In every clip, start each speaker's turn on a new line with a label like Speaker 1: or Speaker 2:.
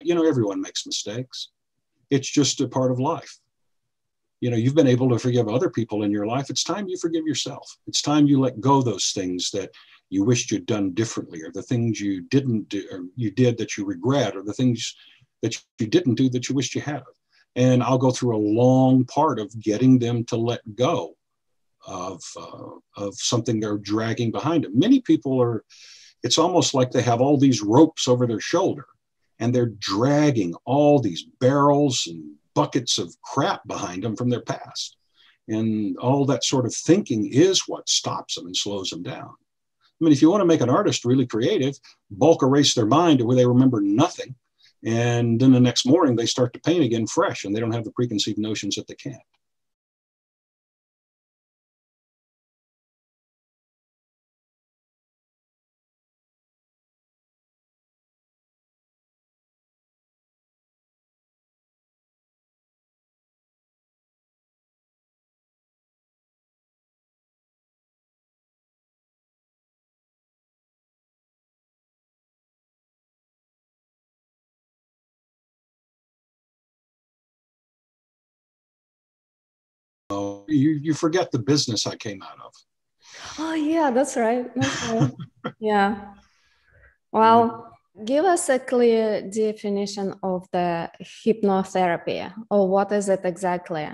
Speaker 1: You know, everyone makes mistakes. It's just a part of life. You know, you've been able to forgive other people in your life. It's time you forgive yourself. It's time you let go of those things that you wished you'd done differently, or the things you didn't do, or you did that you regret, or the things that you didn't do that you wished you had. And I'll go through a long part of getting them to let go of something they're dragging behind them. Many people are, it's almost like they have all these ropes over their shoulder and they're dragging all these barrels and buckets of crap behind them from their past. And all that sort of thinking is what stops them and slows them down. I mean, if you want to make an artist really creative, bulk erase their mind to where they remember nothing. And then the next morning they start to paint again fresh, and they don't have the preconceived notions that they can't. You forget the business I came out of.
Speaker 2: Oh, yeah, that's right. That's right. Yeah. Well, give us a clear definition of the hypnotherapy, or what is it exactly?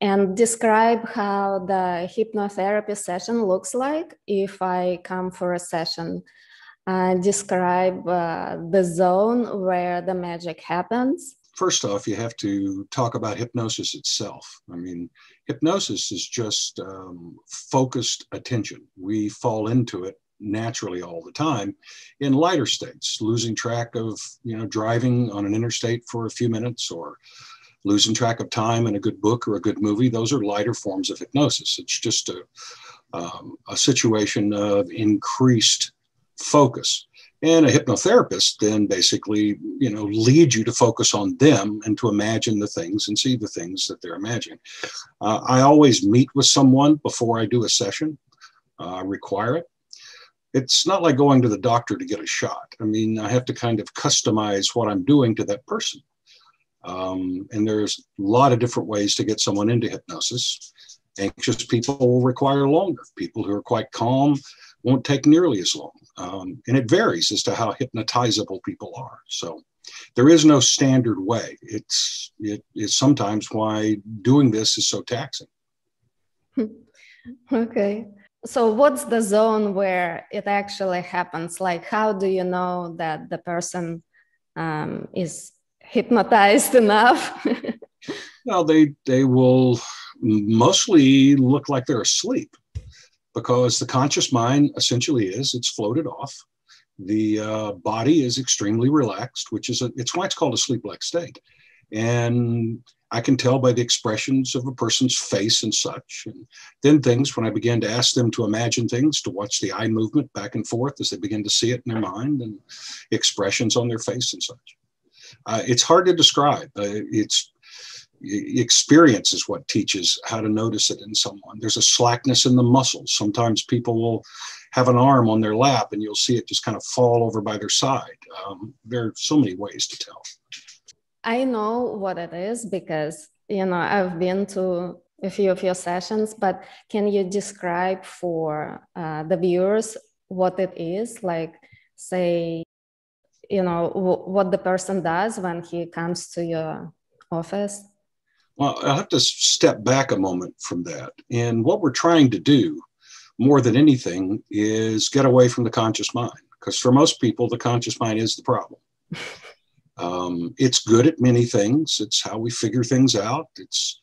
Speaker 2: And describe how the hypnotherapy session looks like if I come for a session. Describe the zone where the magic happens.
Speaker 1: First off, you have to talk about hypnosis itself. I mean, hypnosis is just focused attention. We fall into it naturally all the time in lighter states, losing track of, you know, driving on an interstate for a few minutes, or losing track of time in a good book or a good movie. Those are lighter forms of hypnosis. It's just a situation of increased focus. And a hypnotherapist then basically, you know, leads you to focus on them and to imagine the things and see the things that they're imagining. I always meet with someone before I do a session. I require it. It's not like going to the doctor to get a shot. I mean, I have to kind of customize what I'm doing to that person. And there's a lot of different ways to get someone into hypnosis. Anxious people will require longer. People who are quite calm won't take nearly as long. And it varies as to how hypnotizable people are. So there is no standard way. It is sometimes why doing this is so taxing.
Speaker 2: Okay. So what's the zone where it actually happens? Like, how do you know that the person is hypnotized enough?
Speaker 1: Well, they will mostly look like they're asleep, because the conscious mind essentially it's floated off. The body is extremely relaxed, which is it's why it's called a sleep-like state. And I can tell by the expressions of a person's face and such. And then things, when I began to ask them to imagine things, to watch the eye movement back and forth as they begin to see it in their mind, and expressions on their face and such. It's hard to describe. It's experience is what teaches how to notice it in someone. There's a slackness in the muscles. Sometimes people will have an arm on their lap and you'll see it just kind of fall over by their side. There are so many ways to tell.
Speaker 2: I know what it is because, you know, I've been to a few of your sessions, but can you describe for the viewers what it is? Like, say, you know, what the person does when he comes to your office?
Speaker 1: Well, I'll have to step back a moment from that. And what we're trying to do more than anything is get away from the conscious mind, because for most people, the conscious mind is the problem. It's good at many things. It's how we figure things out. It's,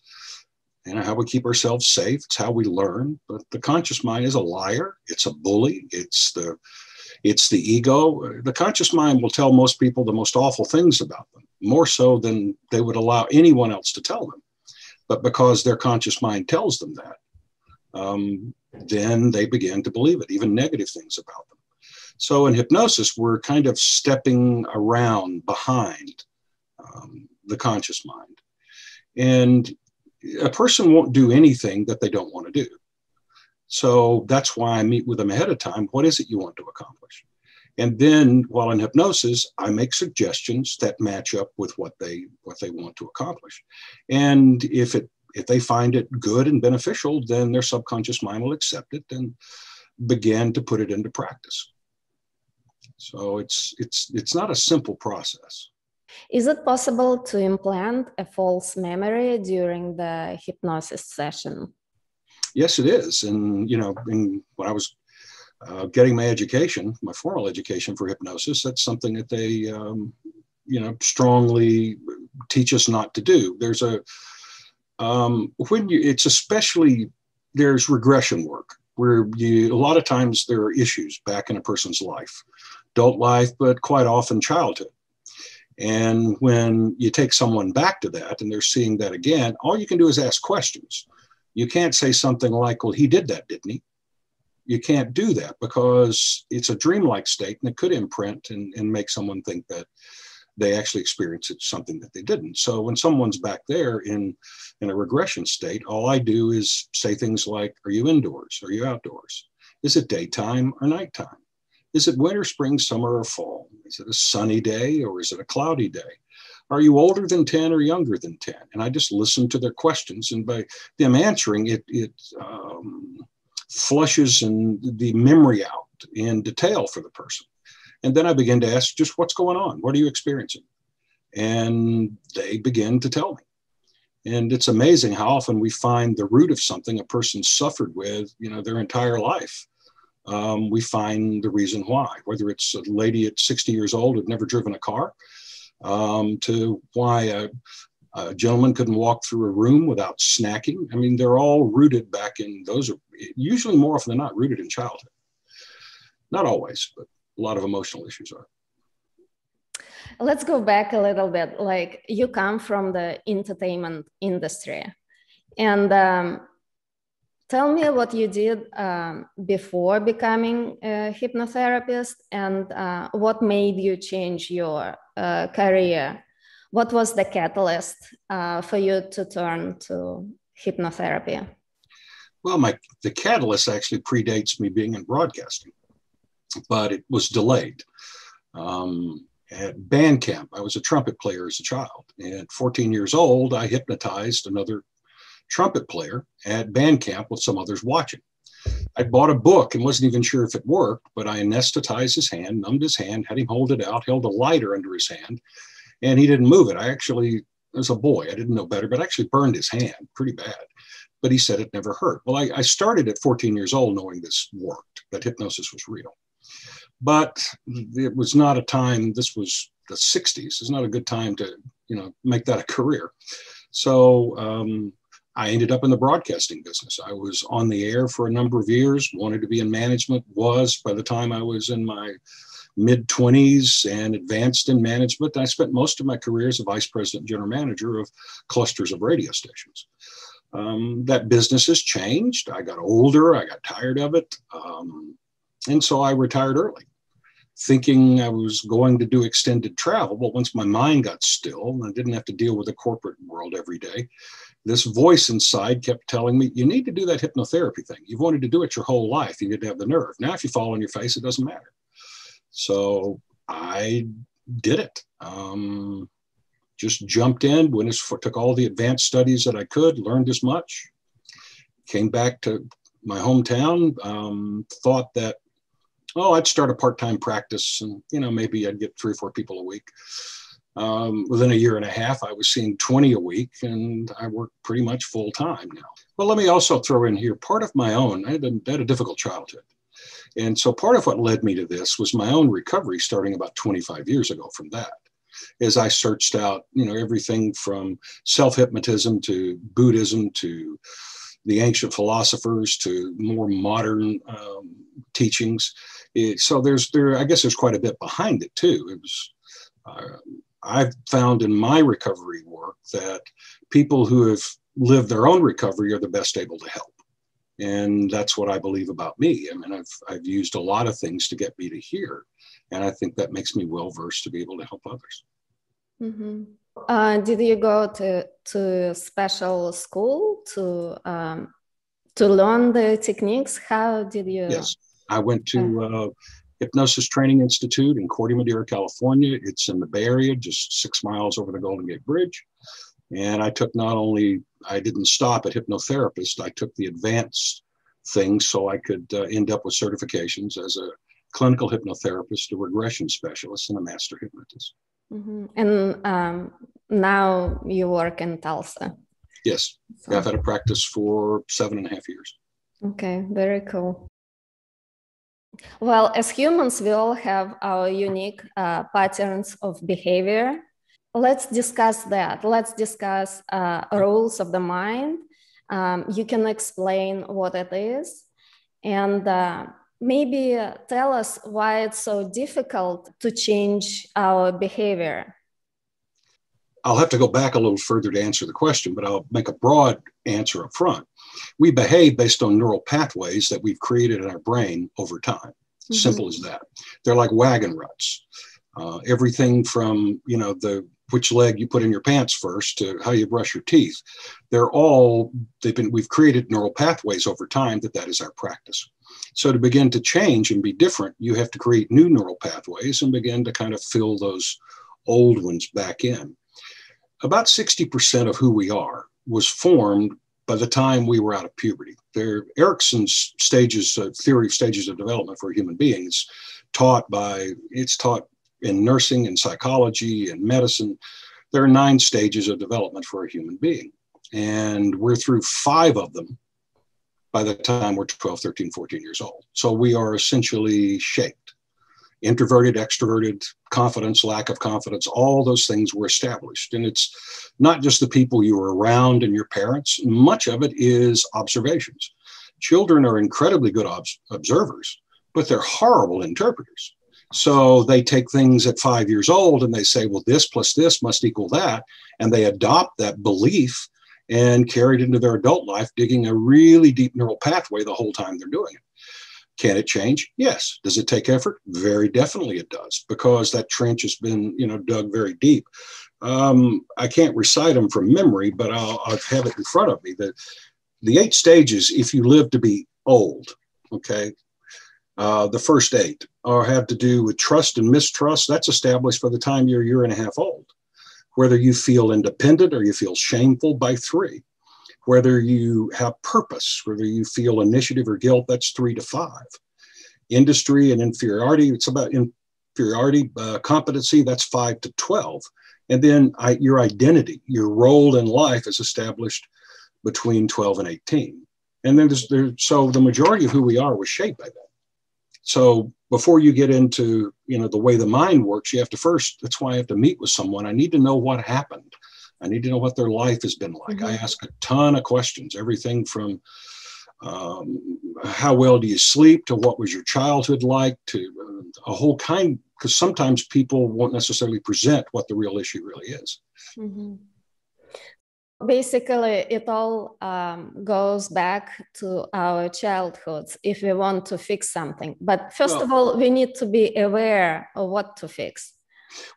Speaker 1: you know, how we keep ourselves safe. It's how we learn. But the conscious mind is a liar. It's a bully. It's the ego. The conscious mind will tell most people the most awful things about them, more so than they would allow anyone else to tell them. But because their conscious mind tells them that, then they begin to believe it, even negative things about them. So in hypnosis, we're kind of stepping around behind the conscious mind. And a person won't do anything that they don't want to do. So that's why I meet with them ahead of time. What is it you want to accomplish? And then while in hypnosis, I make suggestions that match up with what they want to accomplish. And if they find it good and beneficial, then their subconscious mind will accept it and begin to put it into practice. So it's not a simple process.
Speaker 2: Is it possible to implant a false memory during the hypnosis session?
Speaker 1: Yes, it is. And, when I was getting my education, my formal education for hypnosis, that's something that they, strongly teach us not to do. There's there's regression work where a lot of times there are issues back in a person's life, adult life, but quite often childhood. And when you take someone back to that and they're seeing that again, all you can do is ask questions. You can't say something like, well, he did that, didn't he? You can't do that because it's a dreamlike state and it could imprint and make someone think that they actually experienced something that they didn't. So when someone's back there in a regression state, all I do is say things like, are you indoors? Are you outdoors? Is it daytime or nighttime? Is it winter, spring, summer, or fall? Is it a sunny day or is it a cloudy day? Are you older than 10 or younger than 10? And I just listen to their questions. And by them answering, it flushes the memory out in detail for the person. And then I begin to ask, just what's going on? What are you experiencing? And they begin to tell me. And it's amazing how often we find the root of something a person suffered with, their entire life. We find the reason why, whether it's a lady at 60 years old who'd never driven a car, to why a gentleman couldn't walk through a room without snacking. I mean, they're all rooted back in, those are usually more often than not rooted in childhood. Not always, but a lot of emotional issues are.
Speaker 2: Let's go back a little bit. Like, you come from the entertainment industry, and tell me what you did before becoming a hypnotherapist, and what made you change your career. What was the catalyst for you to turn to hypnotherapy?
Speaker 1: Well, the catalyst actually predates me being in broadcasting, but it was delayed. At band camp, I was a trumpet player as a child. At 14 years old, I hypnotized another trumpet player at band camp with some others watching. I bought a book and wasn't even sure if it worked, but I anesthetized his hand, numbed his hand, had him hold it out, held a lighter under his hand, and he didn't move it. As a boy, I didn't know better, but I actually burned his hand pretty bad. But he said it never hurt. Well, I started at 14 years old knowing this worked, that hypnosis was real. But it was not a time, this was the 60s. It's not a good time to, make that a career. So I ended up in the broadcasting business. I was on the air for a number of years, wanted to be in management, was by the time I was in my mid-20s and advanced in management. I spent most of my career as a vice president, general manager of clusters of radio stations. That business has changed. I got older, I got tired of it. And so I retired early, thinking I was going to do extended travel. But once my mind got still and I didn't have to deal with the corporate world every day, this voice inside kept telling me, you need to do that hypnotherapy thing. You've wanted to do it your whole life. You need to have the nerve. Now, if you fall on your face, it doesn't matter. So I did it. Just jumped in, took all the advanced studies that I could, learned as much, came back to my hometown, thought that, I'd start a part-time practice and, maybe I'd get 3 or 4 people a week. Within a year and a half, I was seeing 20 a week, and I work pretty much full time now. Well, let me also throw in here part of my own. I had a difficult childhood. And so part of what led me to this was my own recovery starting about 25 years ago from that. As I searched out, everything from self-hypnotism to Buddhism to the ancient philosophers to more modern teachings. So I guess there's quite a bit behind it too. It was, I've found in my recovery work that people who have lived their own recovery are the best able to help. And that's what I believe about me. I mean, I've used a lot of things to get me to here. And I think that makes me well-versed to be able to help others.
Speaker 2: Mm-hmm. Did you go to special school to learn the techniques? How did you?
Speaker 1: Yes, I went to Hypnosis Training Institute in Corte Madera, California. It's in the Bay Area, just 6 miles over the Golden Gate Bridge. And I took I didn't stop at hypnotherapist, I took the advanced things so I could end up with certifications as a clinical hypnotherapist, a regression specialist, and a master hypnotist.
Speaker 2: Mm-hmm. And now you work in Tulsa.
Speaker 1: Yes, so. I've had a practice for 7.5 years.
Speaker 2: Okay, very cool. Well, as humans, we all have our unique patterns of behavior. Let's discuss that. Let's discuss rules of the mind. You can explain what it is, and maybe tell us why it's so difficult to change our behavior.
Speaker 1: I'll have to go back a little further to answer the question, but I'll make a broad answer up front. We behave based on neural pathways that we've created in our brain over time. Mm-hmm. Simple as that. They're like wagon ruts. Everything from, which leg you put in your pants first to how you brush your teeth. We've created neural pathways over time that is our practice. So to begin to change and be different, you have to create new neural pathways and begin to kind of fill those old ones back in. About 60% of who we are was formed by the time we were out of puberty. Erickson's theory of stages of development for a human being is taught in nursing and psychology and medicine. There are 9 stages of development for a human being. And we're through 5 of them by the time we're 12, 13, 14 years old. So we are essentially shaped. Introverted, extroverted, confidence, lack of confidence, all those things were established. And it's not just the people you were around and your parents. Much of it is observations. Children are incredibly good observers, but they're horrible interpreters. So they take things at 5 years old and they say, well, this plus this must equal that. And they adopt that belief and carry it into their adult life, digging a really deep neural pathway the whole time they're doing it. Can it change? Yes. Does it take effort? Very definitely it does, because that trench has been, dug very deep. I can't recite them from memory, but I'll have it in front of me. The 8 stages, if you live to be old, okay, the first 8 have to do with trust and mistrust. That's established by the time you're a year and a half old. Whether you feel independent or you feel shameful by 3. Whether you have purpose, whether you feel initiative or guilt, that's 3 to 5. Industry and inferiority, it's about inferiority, competency, that's 5 to 12. And then your identity, your role in life is established between 12 and 18. And then so the majority of who we are was shaped by that. So before you get into, the way the mind works, you have to that's why I have to meet with someone. I need to know what happened. I need to know what their life has been like. Mm-hmm. I ask a ton of questions, everything from how well do you sleep to what was your childhood like to a whole kind, because sometimes people won't necessarily present what the real issue really is.
Speaker 2: Mm-hmm. Basically, it all goes back to our childhoods if we want to fix something. But first of all, we need to be aware of what to fix.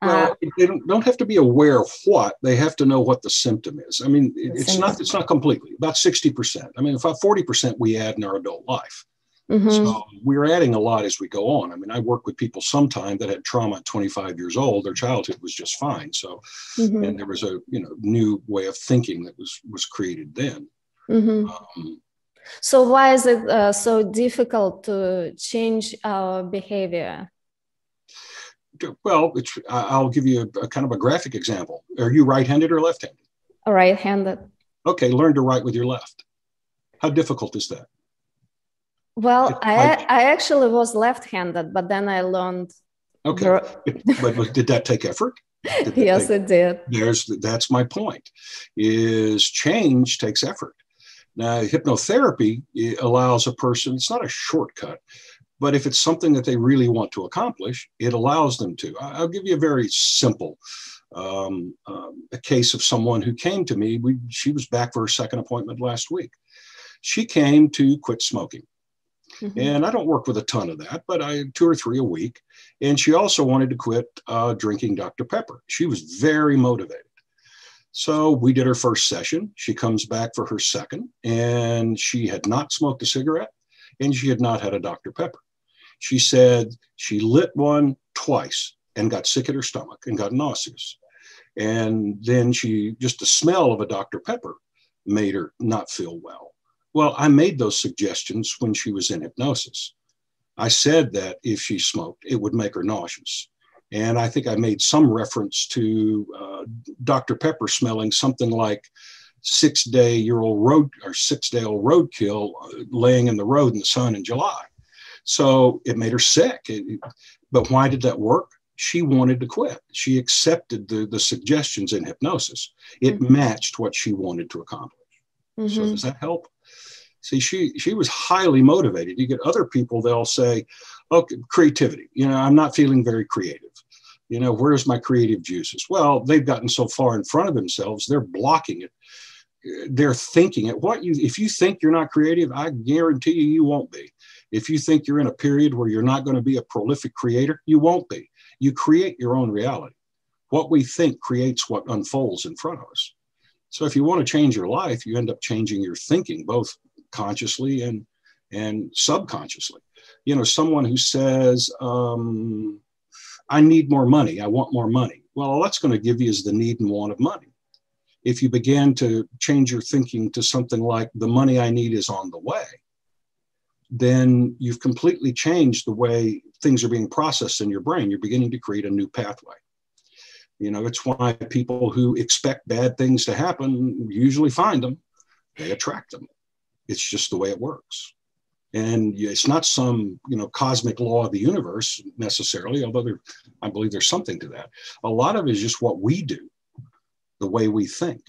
Speaker 1: Well, they don't have to be aware of what, they have to know what the symptom is. I mean, it's not completely, about 60%. I mean, about 40% we add in our adult life. Mm-hmm. So we're adding a lot as we go on. I mean, I work with people sometime that had trauma at 25 years old, their childhood was just fine. So, mm-hmm. And there was a, new way of thinking that was created then.
Speaker 2: Mm-hmm. So why is it so difficult to change our behavior?
Speaker 1: Well, I'll give you a kind of a graphic example. Are you right-handed or left-handed?
Speaker 2: Right-handed.
Speaker 1: Okay, learn to write with your left. How difficult is that?
Speaker 2: Well, I actually was left-handed, but then I learned.
Speaker 1: Okay, but did that take effort?
Speaker 2: Yes, it did.
Speaker 1: That's my point, is change takes effort. Now, hypnotherapy allows a person, it's not a shortcut, but if it's something that they really want to accomplish, it allows them to. I'll give you a very simple a case of someone who came to me. She was back for her second appointment last week. She came to quit smoking. Mm-hmm. And I don't work with a ton of that, but 2 or 3 a week. And she also wanted to quit drinking Dr. Pepper. She was very motivated. So we did her first session. She comes back for her second, and she had not smoked a cigarette, and she had not had a Dr. Pepper. She said she lit one twice and got sick at her stomach and got nauseous. And then just the smell of a Dr. Pepper made her not feel well. Well, I made those suggestions when she was in hypnosis. I said that if she smoked, it would make her nauseous. And I think I made some reference to Dr. Pepper smelling something like 6-day-old roadkill laying in the road in the sun in July. So it made her sick. But why did that work? She wanted to quit. She accepted the suggestions in hypnosis. It matched what she wanted to accomplish. So does that help? See, she was highly motivated. You get other people, they'll say, okay, creativity. I'm not feeling very creative. Where's my creative juices? Well, they've gotten so far in front of themselves, they're blocking it. They're thinking it. If you think you're not creative, I guarantee you won't be. If you think you're in a period where you're not going to be a prolific creator, you won't be. You create your own reality. What we think creates what unfolds in front of us. So if you want to change your life, you end up changing your thinking, both consciously and subconsciously. Someone who says, I need more money. I want more money. Well, all that's going to give you is the need and want of money. If you begin to change your thinking to something like the money I need is on the way, then you've completely changed the way things are being processed in your brain. You're beginning to create a new pathway. It's why people who expect bad things to happen usually find them. They attract them. It's just the way it works. And it's not some, cosmic law of the universe necessarily, although I believe there's something to that. A lot of it is just what we do, the way we think.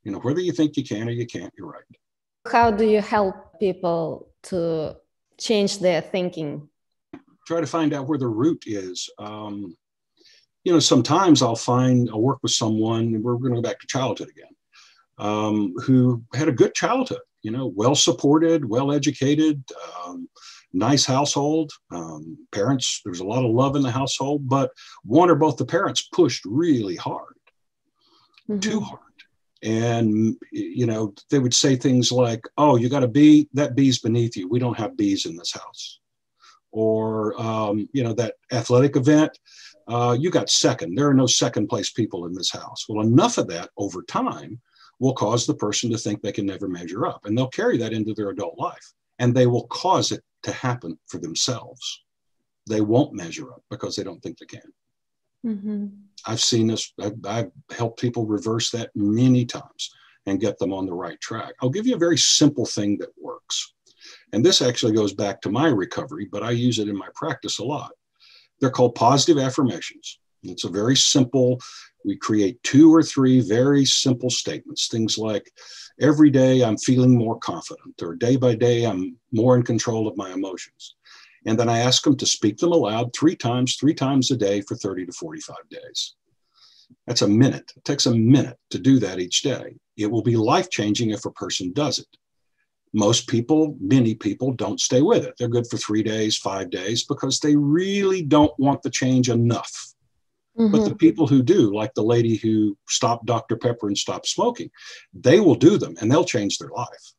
Speaker 1: Whether you think you can or you can't, you're right.
Speaker 2: How do you help people to change their thinking?
Speaker 1: Try to find out where the root is. Sometimes I'll work with someone, we're going to go back to childhood again, who had a good childhood, well supported, well educated, nice household, parents, there was a lot of love in the household, but one or both the parents pushed really hard, too hard. And, they would say things like, oh, you got a bee, that bee's beneath you. We don't have bees in this house. Or, that athletic event, you got second. There are no second place people in this house. Well, enough of that over time will cause the person to think they can never measure up. And they'll carry that into their adult life. And they will cause it to happen for themselves. They won't measure up because they don't think they can. I've seen this. I've helped people reverse that many times and get them on the right track. I'll give you a very simple thing that works. And this actually goes back to my recovery, but I use it in my practice a lot. They're called positive affirmations. It's a very simple, we create 2 or 3 very simple statements. Things like, every day I'm feeling more confident, or day by day I'm more in control of my emotions. And then I ask them to speak them aloud 3 times a day for 30 to 45 days. That's a minute. It takes a minute to do that each day. It will be life-changing if a person does it. Many people don't stay with it. They're good for 3 days, 5 days, because they really don't want the change enough. But the people who do, like the lady who stopped Dr. Pepper and stopped smoking, they will do them and they'll change their life.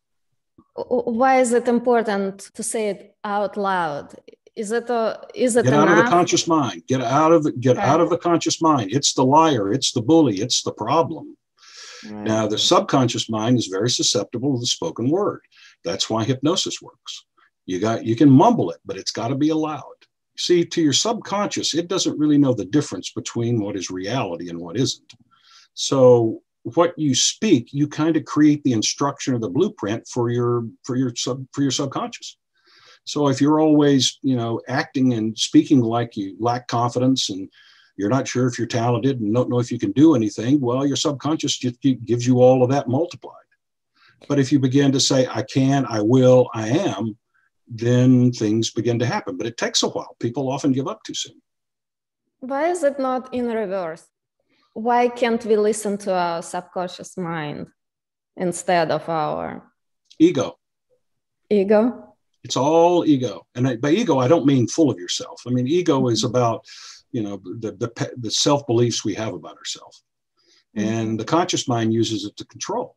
Speaker 2: Why is it important to say it out loud? Is it
Speaker 1: Get out of the conscious mind. Get out of the conscious mind. It's the liar. It's the bully. It's the problem. Right. Now, the subconscious mind is very susceptible to the spoken word. That's why hypnosis works. You can mumble it, but it's got to be allowed. See, to your subconscious, it doesn't really know the difference between what is reality and what isn't. So what you speak, you kind of create the instruction or the blueprint for your subconscious. So if you're always, acting and speaking like you lack confidence and you're not sure if you're talented and don't know if you can do anything, well, your subconscious just gives you all of that multiplied. But if you begin to say, I can, I will, I am, then things begin to happen. But it takes a while. People often give up too soon.
Speaker 2: Why is it not in reverse? Why can't we listen to our subconscious mind instead of our
Speaker 1: ego?
Speaker 2: Ego?
Speaker 1: It's all ego. And by ego, I don't mean full of yourself. I mean, ego is about, the self-beliefs we have about ourselves. And the conscious mind uses it to control.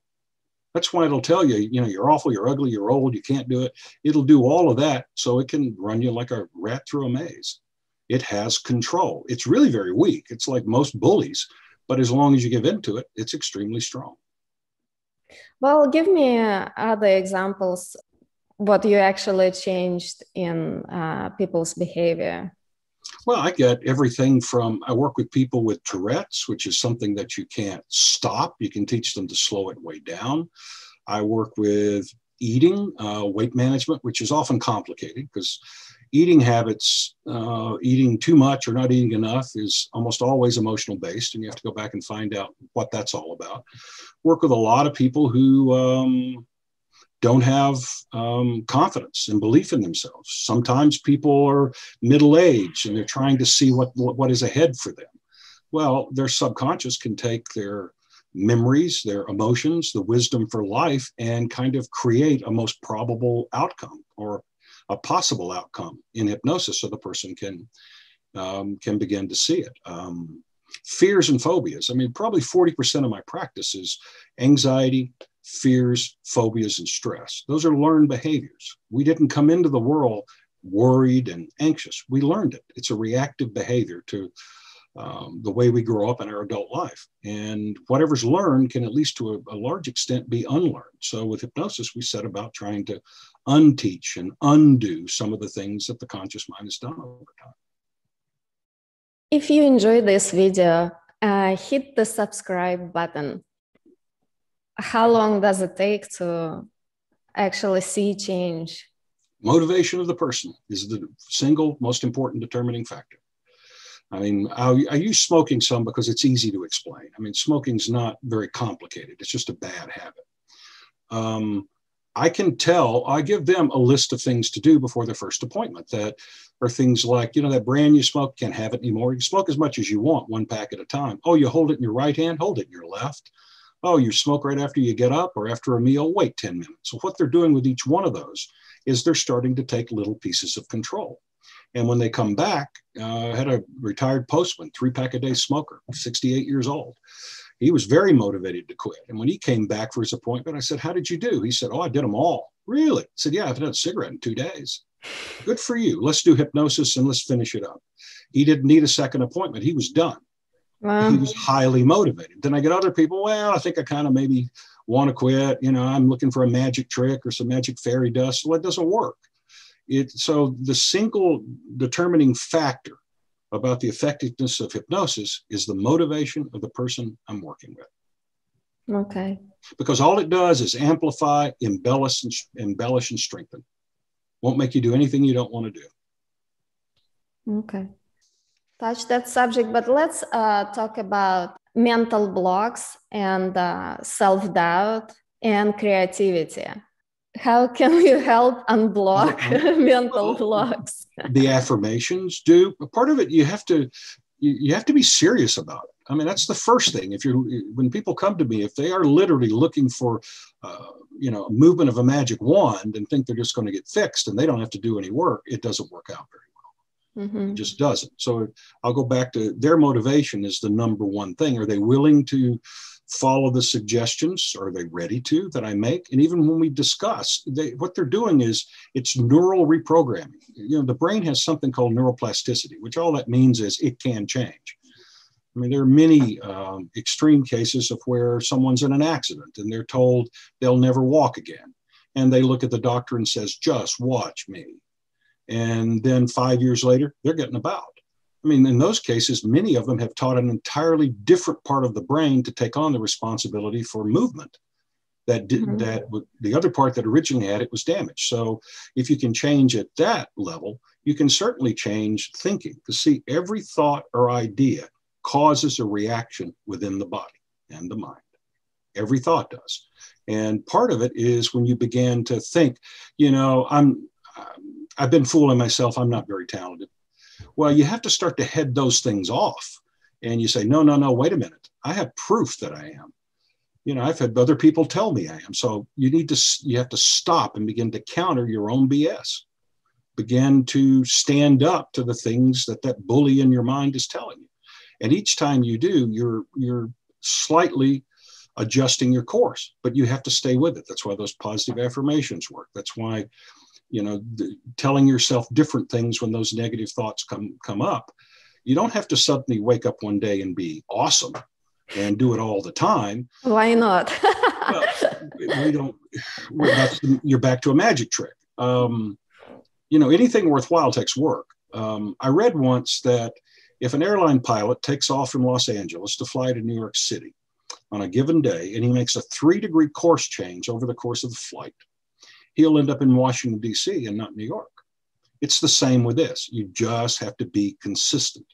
Speaker 1: That's why it'll tell you, you're awful, you're ugly, you're old, you can't do it. It'll do all of that so it can run you like a rat through a maze. It has control. It's really very weak. It's like most bullies, but as long as you give in to it, it's extremely strong.
Speaker 2: Well, give me other examples, what you actually changed in people's behavior.
Speaker 1: Well, I get everything from, I work with people with Tourette's, which is something that you can't stop. You can teach them to slow it way down. I work with eating, weight management, which is often complicated because eating habits, eating too much or not eating enough is almost always emotional based, and you have to go back and find out what that's all about. Work with a lot of people who don't have confidence and belief in themselves. Sometimes people are middle-aged and they're trying to see what is ahead for them. Well, their subconscious can take their memories, their emotions, the wisdom for life, and kind of create a most probable outcome or a possible outcome in hypnosis so the person can begin to see it. Fears and phobias. I mean, probably 40% of my practice is anxiety, fears, phobias, and stress. Those are learned behaviors. We didn't come into the world worried and anxious. We learned it. It's a reactive behavior to the way we grow up in our adult life. And whatever's learned can, at least to a large extent, be unlearned. So with hypnosis, we set about trying to unteach and undo some of the things that the conscious mind has done over time.
Speaker 2: If you enjoyed this video, hit the subscribe button. How long does it take to actually see change?
Speaker 1: Motivation of the person is the single most important determining factor. I mean, I use smoking some because it's easy to explain. I mean, smoking's not very complicated. It's just a bad habit. I can tell, I give them a list of things to do before their first appointment that are things like, that brand you smoke, can't have it anymore. You can smoke as much as you want, one pack at a time. Oh, you hold it in your right hand, hold it in your left. Oh, you smoke right after you get up or after a meal, wait 10 minutes. So what they're doing with each one of those is they're starting to take little pieces of control. And when they come back, I had a retired postman, 3-pack-a-day smoker, 68 years old. He was very motivated to quit. And when he came back for his appointment, I said, how did you do? He said, oh, I did them all. Really? I said, yeah, I've had a cigarette in 2 days. Good for you. Let's do hypnosis and let's finish it up. He didn't need a second appointment. He was done. Wow. He was highly motivated. Then I get other people, well, I think I kind of maybe want to quit. I'm looking for a magic trick or some magic fairy dust. Well, it doesn't work. So the single determining factor about the effectiveness of hypnosis is the motivation of the person I'm working with.
Speaker 2: Okay.
Speaker 1: Because all it does is amplify, embellish, and strengthen. Won't make you do anything you don't want to do.
Speaker 2: Okay. Touch that subject, but let's talk about mental blocks and self-doubt and creativity. How can we help unblock mental blocks?
Speaker 1: The affirmations do. Part of it, you have to be serious about it. I mean, that's the first thing. When people come to me, if they are literally looking for, a movement of a magic wand and think they're just going to get fixed and they don't have to do any work, it doesn't work out very well. Mm-hmm. It just doesn't. So I'll go back to their motivation is the number one thing. Are they willing to follow the suggestions? Are they ready to that I make? And even when we discuss, what they're doing is it's neural reprogramming. The brain has something called neuroplasticity, which all that means is it can change. I mean, there are many extreme cases of where someone's in an accident and they're told they'll never walk again. And they look at the doctor and says, just watch me. And then 5 years later, they're getting about. I mean, in those cases, many of them have taught an entirely different part of the brain to take on the responsibility for movement. That the other part that originally had it was damaged. So if you can change at that level, you can certainly change thinking. To see every thought or idea causes a reaction within the body and the mind. Every thought does. And part of it is when you begin to think, I've been fooling myself. I'm not very talented. Well, you have to start to head those things off. And you say, no, wait a minute. I have proof that I am. I've had other people tell me I am. So you have to stop and begin to counter your own BS. Begin to stand up to the things that bully in your mind is telling you. And each time you do, you're slightly adjusting your course, but you have to stay with it. That's why those positive affirmations work. That's why, telling yourself different things when those negative thoughts come up. You don't have to suddenly wake up one day and be awesome and do it all the time.
Speaker 2: Why not?
Speaker 1: Well, you're back to a magic trick. Anything worthwhile takes work. I read once that if an airline pilot takes off from Los Angeles to fly to New York City on a given day, and he makes a 3-degree course change over the course of the flight, he'll end up in Washington, D.C. and not New York. It's the same with this. You just have to be consistent.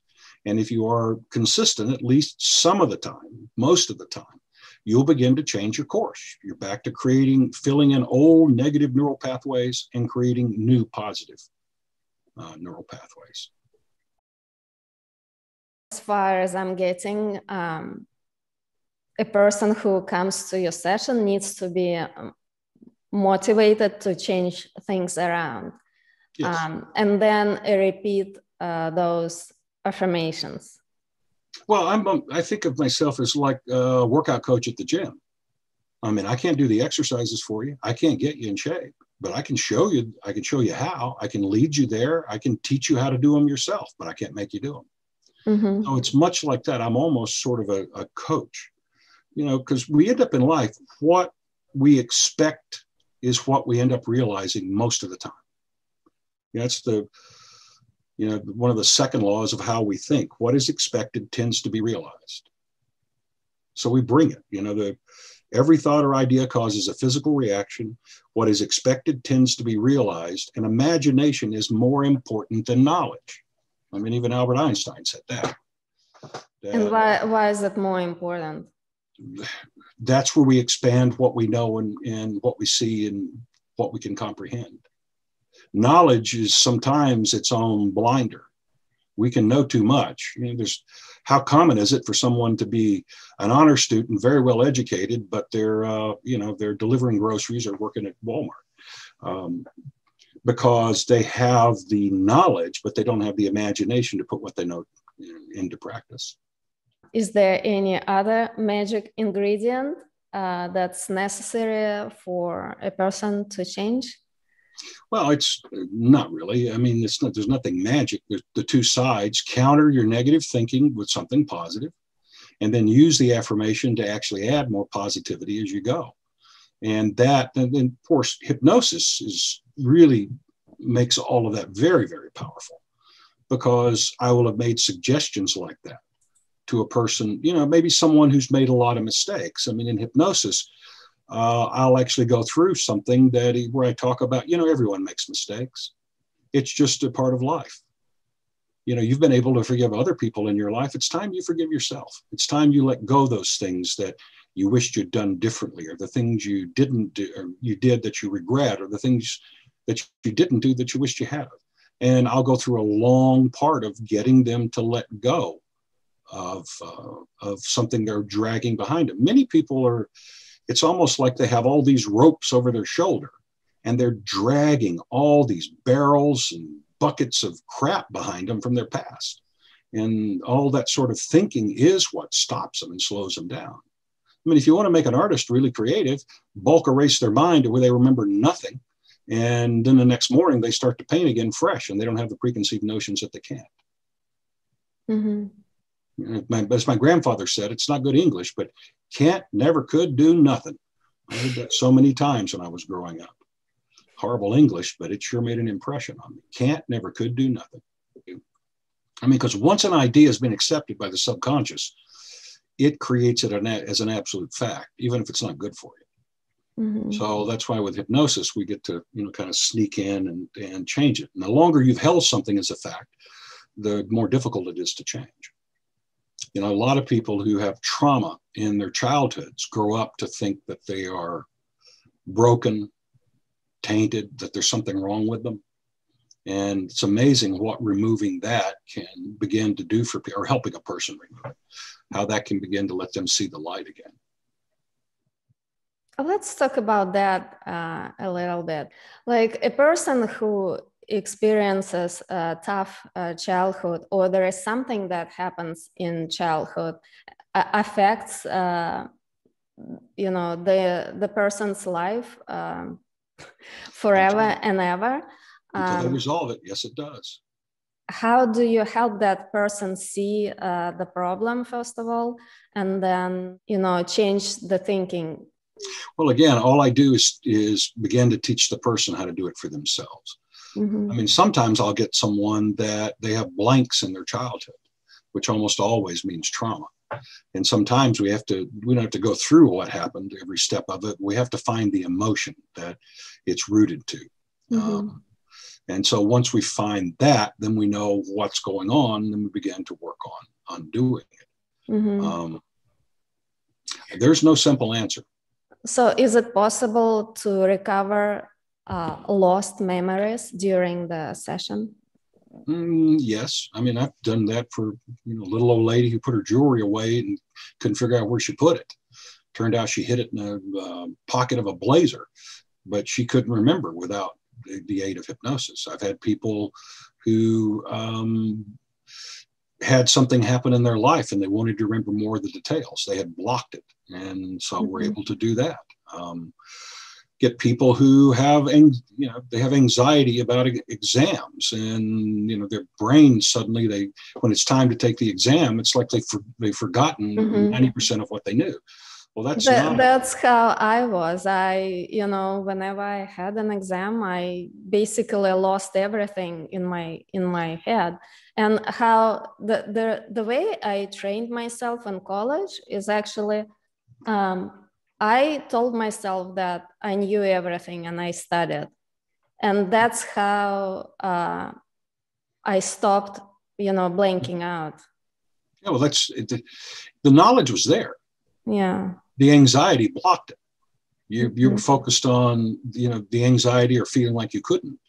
Speaker 1: And if you are consistent, at least some of the time, most of the time, you'll begin to change your course. You're back to filling in old negative neural pathways and creating new positive neural pathways.
Speaker 2: As far as I'm getting, a person who comes to your session needs to be motivated to change things around.
Speaker 1: Yes.
Speaker 2: And then repeat those affirmations.
Speaker 1: Well, I think of myself as like a workout coach at the gym. I mean, I can't do the exercises for you. I can't get you in shape, but I can show you how. I can lead you there. I can teach you how to do them yourself, but I can't make you do them. Mm-hmm. So it's much like that. I'm almost sort of a coach, because we end up in life, what we expect is what we end up realizing most of the time. That's one of the second laws of how we think. What is expected tends to be realized. So we bring it. Every thought or idea causes a physical reaction. What is expected tends to be realized, and imagination is more important than knowledge. I mean, even Albert Einstein said that.
Speaker 2: And why is it more important?
Speaker 1: That's where we expand what we know and what we see and what we can comprehend. Knowledge is sometimes its own blinder. We can know too much. How common is it for someone to be an honor student, very well educated, but they're delivering groceries or working at Walmart because they have the knowledge, but they don't have the imagination to put what they know into practice.
Speaker 2: Is there any other magic ingredient that's necessary for a person to change?
Speaker 1: Well, it's not really. I mean, there's nothing magic. There's the two sides. Counter your negative thinking with something positive, and then use the affirmation to actually add more positivity as you go. And then, of course, hypnosis really makes all of that very, very powerful, because I will have made suggestions like that to a person, maybe someone who's made a lot of mistakes. I mean, in hypnosis, I'll actually go through something where I talk about, everyone makes mistakes. It's just a part of life. You've been able to forgive other people in your life. It's time you forgive yourself. It's time you let go of those things that you wished you'd done differently, or the things you didn't do, or you did that you regret, or the things that you didn't do that you wished you had. And I'll go through a long part of getting them to let go of something they're dragging behind them. Many people it's almost like they have all these ropes over their shoulder, and they're dragging all these barrels and buckets of crap behind them from their past. And all that sort of thinking is what stops them and slows them down. I mean, if you want to make an artist really creative, bulk erase their mind to where they remember nothing. And then the next morning they start to paint again fresh, and they don't have the preconceived notions that they can't. Mm-hmm. As my grandfather said, it's not good English, but can't, never, could, do nothing. I heard that so many times when I was growing up. Horrible English, but it sure made an impression on me. Can't, never, could, do nothing. I mean, because once an idea has been accepted by the subconscious, it creates it as an absolute fact, even if it's not good for you. Mm-hmm. So that's why with hypnosis, we get to, kind of sneak in and change it. And the longer you've held something as a fact, the more difficult it is to change. A lot of people who have trauma in their childhoods grow up to think that they are broken, tainted, that there's something wrong with them. And it's amazing what removing that can begin to do for people, or helping a person remove it, how that can begin to let them see the light again.
Speaker 2: Let's talk about that a little bit. Like a person who experiences a tough childhood, or there is something that happens in childhood affects the person's life forever and ever.
Speaker 1: Until they resolve it. Yes, it does.
Speaker 2: How do you help that person see the problem, first of all, and then, change the thinking?
Speaker 1: Well, again, all I do is begin to teach the person how to do it for themselves.
Speaker 2: Mm-hmm.
Speaker 1: I mean, sometimes I'll get someone that they have blanks in their childhood, which almost always means trauma. And sometimes we don't have to go through what happened, every step of it. We have to find the emotion that it's rooted to.
Speaker 2: Mm-hmm.
Speaker 1: And so once we find that, then we know what's going on, and then we begin to work on undoing it.
Speaker 2: Mm-hmm.
Speaker 1: There's no simple answer.
Speaker 2: So is it possible to recover lost memories during the session?
Speaker 1: Yes. I mean, I've done that for a little old lady who put her jewelry away and couldn't figure out where she put it. Turned out she hid it in a pocket of a blazer, but she couldn't remember without the aid of hypnosis. I've had people who had something happen in their life and they wanted to remember more of the details. They had blocked it. And so we're able to do that. Get people who have, they have anxiety about exams, and, their brain suddenly, when it's time to take the exam, it's like they've forgotten 90% of what they knew. Well,
Speaker 2: that's how I was. Whenever I had an exam, I basically lost everything in my head. And how the way I trained myself in college is actually, I told myself that I knew everything and I studied. And that's how I stopped, blanking out.
Speaker 1: Yeah, well, the knowledge was there.
Speaker 2: Yeah.
Speaker 1: The anxiety blocked it. You were focused on, the anxiety or feeling like you couldn't,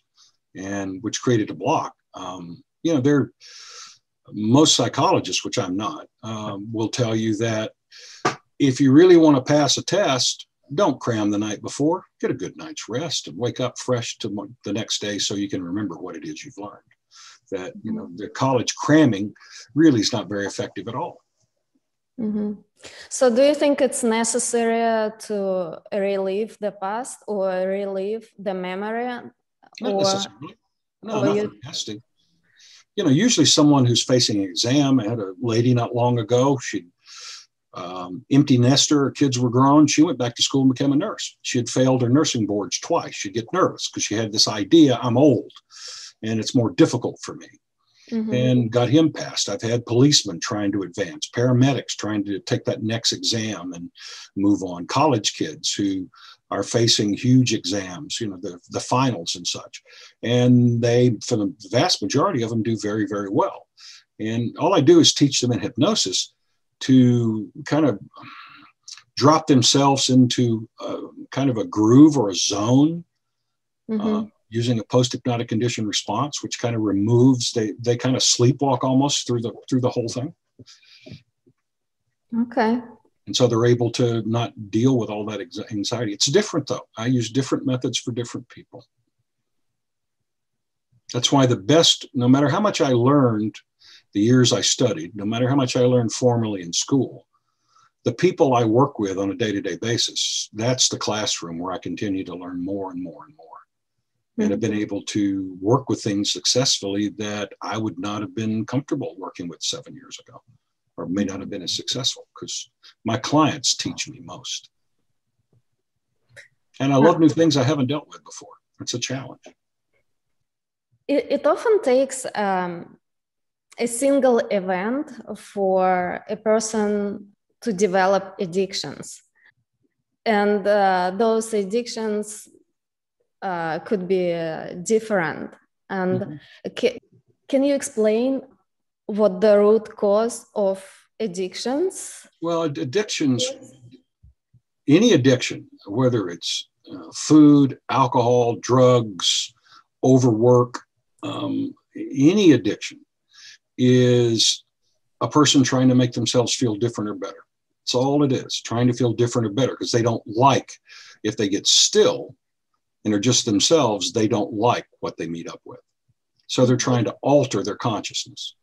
Speaker 1: and which created a block. Most psychologists, which I'm not, will tell you that if you really want to pass a test, don't cram the night before. Get a good night's rest and wake up fresh to the next day so you can remember what it is you've learned. That, the college cramming really is not very effective at all.
Speaker 2: Mm-hmm. So do you think it's necessary to relive the past or relive the memory?
Speaker 1: Not necessarily. No, not for testing. Usually someone who's facing an exam. I had a lady not long ago. She'd empty nester, her kids were grown. She went back to school and became a nurse. She had failed her nursing boards twice. She'd get nervous because she had this idea, I'm old and it's more difficult for me. And got him passed. I've had policemen trying to advance, paramedics trying to take that next exam and move on, college kids who are facing huge exams, the finals and such. And they, for the vast majority of them, do very, very well. And all I do is teach them in hypnosis to kind of drop themselves into kind of a groove or a zone. Using a post-hypnotic condition response, which kind of removes, they kind of sleepwalk almost through the whole thing.
Speaker 2: Okay.
Speaker 1: And so they're able to not deal with all that anxiety. It's different though. I use different methods for different people. That's why no matter how much I learned the years I studied, no matter how much I learned formally in school, the people I work with on a day-to-day basis, that's the classroom where I continue to learn more and more and more. And have been able to work with things successfully that I would not have been comfortable working with 7 years ago, or may not have been as successful, because my clients teach me most. And I love new things I haven't dealt with before. It's a challenge.
Speaker 2: It often takes a single event for a person to develop addictions. And those addictions could be different. And can you explain what the root cause of addictions?
Speaker 1: Well, any addiction, whether it's food, alcohol, drugs, overwork, any addiction is a person trying to make themselves feel different or better. That's all it is, trying to feel different or better, because they don't like, if they get still and are just themselves, they don't like what they meet up with. So they're trying to alter their consciousness.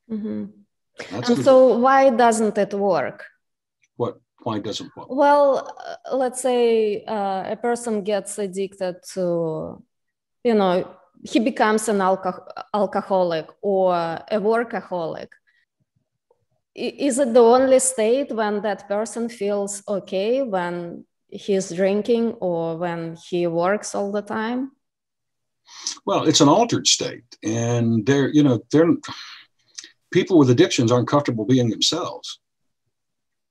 Speaker 2: And so why doesn't it work?
Speaker 1: What Why doesn't what?
Speaker 2: Well, let's say a person gets addicted to, he becomes an alcoholic or a workaholic. Is it the only state when that person feels okay, when he's drinking or when he works all the time?
Speaker 1: Well, it's an altered state, and they're people with addictions aren't comfortable being themselves.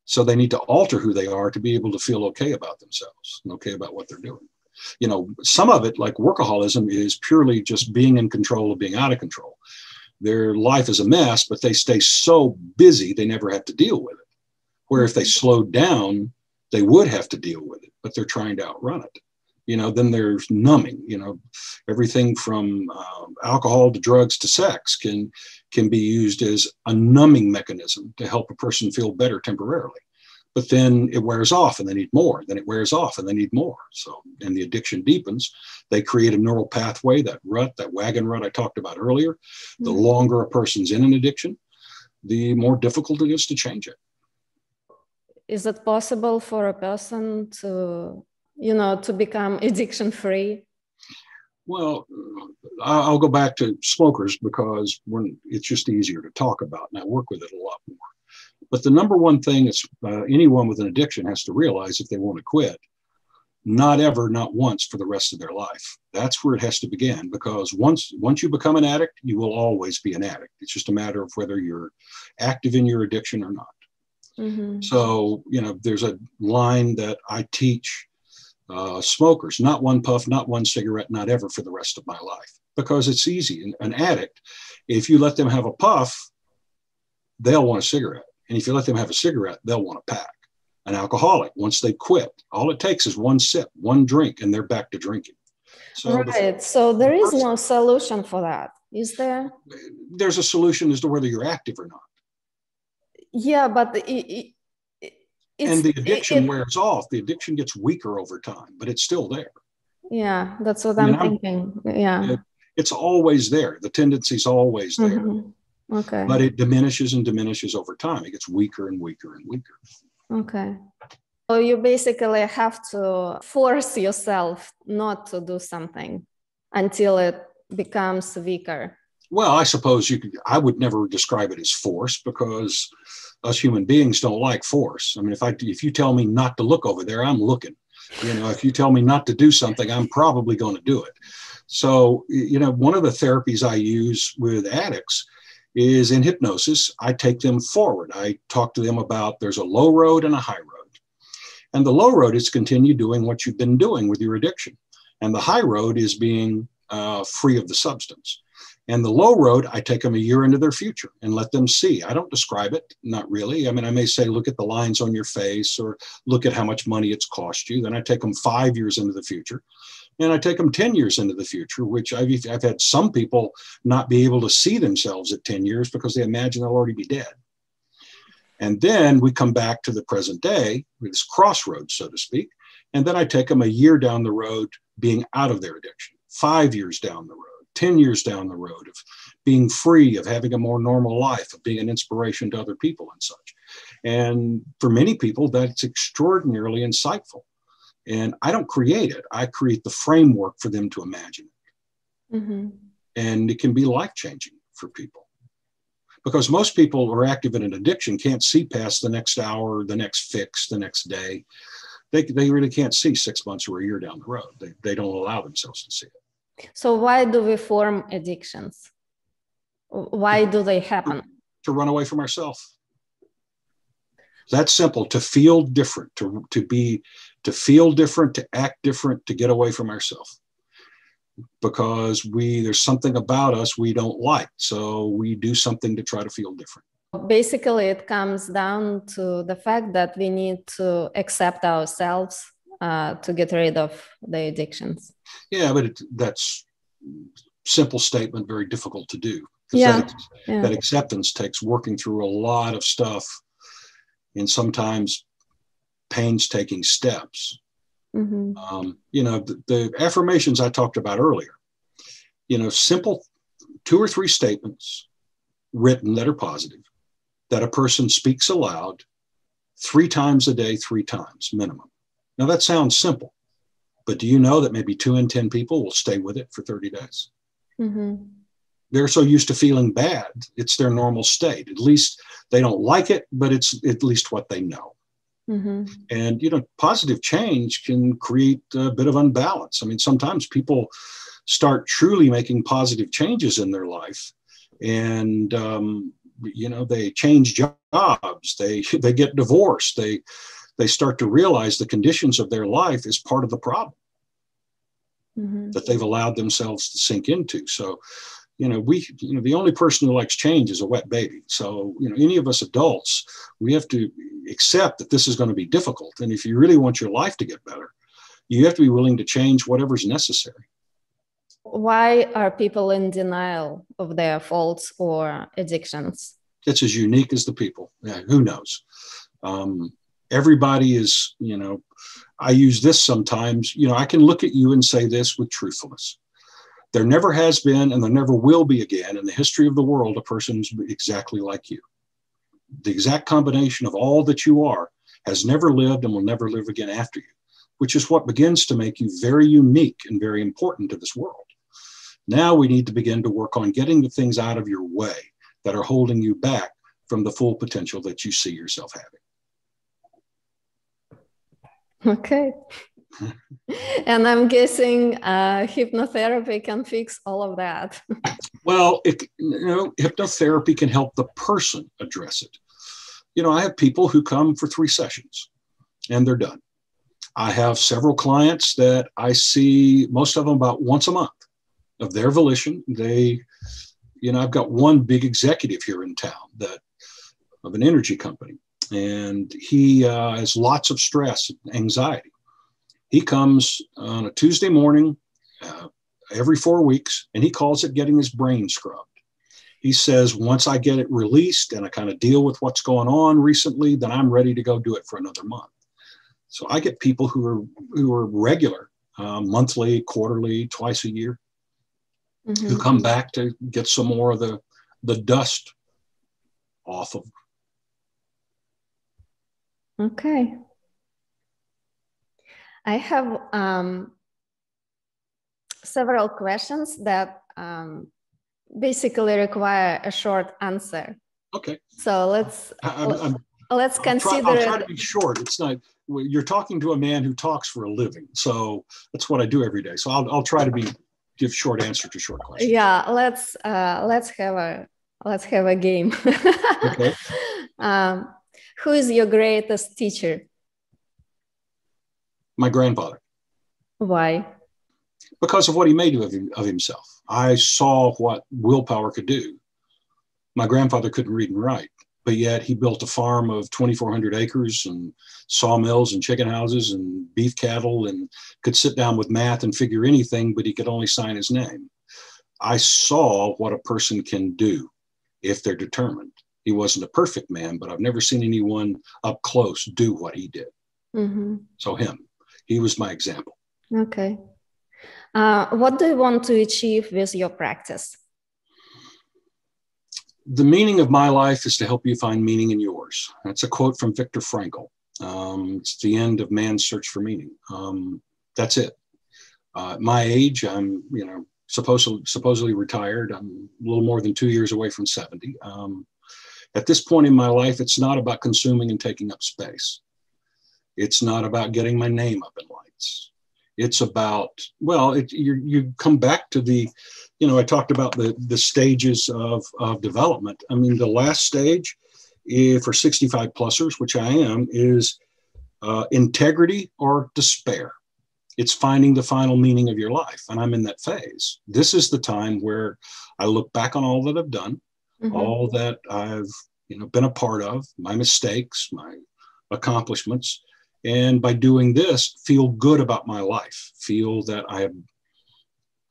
Speaker 1: So they need to alter who they are to be able to feel okay about themselves and okay about what they're doing. Some of it, like workaholism, is purely just being in control of being out of control. Their life is a mess, but they stay so busy, they never have to deal with it. Where if they slowed down, they would have to deal with it, but they're trying to outrun it. Then there's numbing, everything from alcohol to drugs to sex can be used as a numbing mechanism to help a person feel better temporarily. But then it wears off and they need more. Then it wears off and they need more. So, and the addiction deepens. They create a neural pathway, that rut, that wagon rut I talked about earlier. The longer a person's in an addiction, the more difficult it is to change it.
Speaker 2: Is it possible for a person to become addiction free?
Speaker 1: Well, I'll go back to smokers because it's just easier to talk about, and I work with it a lot more. But the number one thing is anyone with an addiction has to realize if they want to quit, not ever, not once for the rest of their life. That's where it has to begin, because once you become an addict, you will always be an addict. It's just a matter of whether you're active in your addiction or not. Mm-hmm. So, there's a line that I teach smokers: not one puff, not one cigarette, not ever for the rest of my life, because it's easy. An addict, if you let them have a puff, they'll want a cigarette. And if you let them have a cigarette, they'll want a pack. An alcoholic, once they quit, all it takes is one sip, one drink, and they're back to drinking. So
Speaker 2: so there is no solution for that, is there?
Speaker 1: There's a solution as to whether you're active or not.
Speaker 2: Yeah, but
Speaker 1: and the addiction wears off. The addiction gets weaker over time, but it's still there.
Speaker 2: Yeah, that's what I'm thinking. Yeah.
Speaker 1: It's always there. The tendency's always there.
Speaker 2: Mm-hmm. Okay.
Speaker 1: But it diminishes and diminishes over time. It gets weaker and weaker and weaker.
Speaker 2: Okay. So you basically have to force yourself not to do something until it becomes weaker.
Speaker 1: Well, I suppose I would never describe it as force, because us human beings don't like force. I mean, if you tell me not to look over there, I'm looking. If you tell me not to do something, I'm probably going to do it. So, one of the therapies I use with addicts is in hypnosis. I take them forward. I talk to them about there's a low road and a high road. And the low road is continue doing what you've been doing with your addiction. And the high road is being free of the substance. And the low road, I take them a year into their future and let them see. I don't describe it, not really. I mean, I may say, look at the lines on your face, or look at how much money it's cost you. Then I take them 5 years into the future. And I take them 10 years into the future, which I've had some people not be able to see themselves at 10 years because they imagine they'll already be dead. And then we come back to the present day, with this crossroads, so to speak. And then I take them a year down the road being out of their addiction, 5 years down the road, 10 years down the road of being free, of having a more normal life, of being an inspiration to other people and such. And for many people, that's extraordinarily insightful. And I don't create it. I create the framework for them to imagine it. Mm-hmm. And it can be life-changing for people. Because most people who are active in an addiction can't see past the next hour, the next fix, the next day. They really can't see 6 months or a year down the road. They don't allow themselves to see it.
Speaker 2: So why do we form addictions? Why do they happen?
Speaker 1: To run away from ourselves. That's simple. To feel different, to feel different, to act different, to get away from ourselves. Because there's something about us we don't like. So we do something to try to feel different.
Speaker 2: Basically, it comes down to the fact that we need to accept ourselves to get rid of the addictions.
Speaker 1: Yeah, but that's simple statement, very difficult to do.
Speaker 2: Yeah.
Speaker 1: That acceptance takes working through a lot of stuff and sometimes painstaking steps. Mm-hmm. The affirmations I talked about earlier, simple 2 or 3 statements written that are positive, that a person speaks aloud 3 times a day, 3 times minimum. Now that sounds simple, but do you know that maybe 2 in 10 people will stay with it for 30 days?
Speaker 2: Mm-hmm.
Speaker 1: They're so used to feeling bad. It's their normal state. At least they don't like it, but it's at least what they know.
Speaker 2: Mm-hmm.
Speaker 1: And, you know, positive change can create a bit of unbalance. I mean, sometimes people start truly making positive changes in their life, and, you know, they change jobs, they get divorced, they start to realize the conditions of their life is part of the problem
Speaker 2: Mm-hmm.
Speaker 1: that they've allowed themselves to sink into. So, you know, the only person who likes change is a wet baby. So, you know, any of us adults, we have to accept that this is going to be difficult. And if you really want your life to get better, you have to be willing to change whatever's necessary.
Speaker 2: Why are people in denial of their faults or addictions?
Speaker 1: It's as unique as the people. Yeah, who knows? Everybody is, you know, I use this sometimes, you know, I can look at you and say this with truthfulness. There never has been, and there never will be again in the history of the world, a person who's exactly like you. The exact combination of all that you are has never lived and will never live again after you, which is what begins to make you very unique and very important to this world. Now we need to begin to work on getting the things out of your way that are holding you back from the full potential that you see yourself having.
Speaker 2: Okay. And I'm guessing hypnotherapy can fix all of that.
Speaker 1: Well, you know, hypnotherapy can help the person address it. You know, I have people who come for 3 sessions and they're done. I have several clients that I see, most of them about once a month of their volition. They, you know, I've got one big executive here in town of an energy company, and he has lots of stress and anxiety. He comes on a Tuesday morning every 4 weeks, and he calls it getting his brain scrubbed. He says, once I get it released and I kind of deal with what's going on recently, then I'm ready to go do it for another month. So I get people who are regular, monthly, quarterly, twice a year, mm-hmm. who come back to get some more of the dust off of.
Speaker 2: Okay. I have several questions that basically require a short answer.
Speaker 1: Okay.
Speaker 2: So let's consider.
Speaker 1: I'll try to be short. It's not. You're talking to a man who talks for a living, so that's what I do every day. So I'll try to give short answer to short questions.
Speaker 2: Yeah. Let's have a game.
Speaker 1: Okay.
Speaker 2: Who is your greatest teacher?
Speaker 1: My grandfather.
Speaker 2: Why?
Speaker 1: Because of what he made of himself. I saw what willpower could do. My grandfather couldn't read and write, but yet he built a farm of 2,400 acres and sawmills and chicken houses and beef cattle, and could sit down with math and figure anything, but he could only sign his name. I saw what a person can do if they're determined. He wasn't a perfect man, but I've never seen anyone up close do what he did. Mm-hmm. So he was my example.
Speaker 2: Okay. What do you want to achieve with your practice?
Speaker 1: The meaning of my life is to help you find meaning in yours. That's a quote from Viktor Frankl. It's the end of man's search for meaning. That's it. At my age, I'm, you know, supposedly retired. I'm a little more than 2 years away from 70. At this point in my life, it's not about consuming and taking up space. It's not about getting my name up in lights. It's about, well, you come back to the, you know, I talked about the stages of development. I mean, the last stage for 65 plusers, which I am, is integrity or despair. It's finding the final meaning of your life. And I'm in that phase. This is the time where I look back on all that I've done, mm-hmm. all that I've, you know, been a part of, my mistakes, my accomplishments. And by doing this, feel good about my life, feel that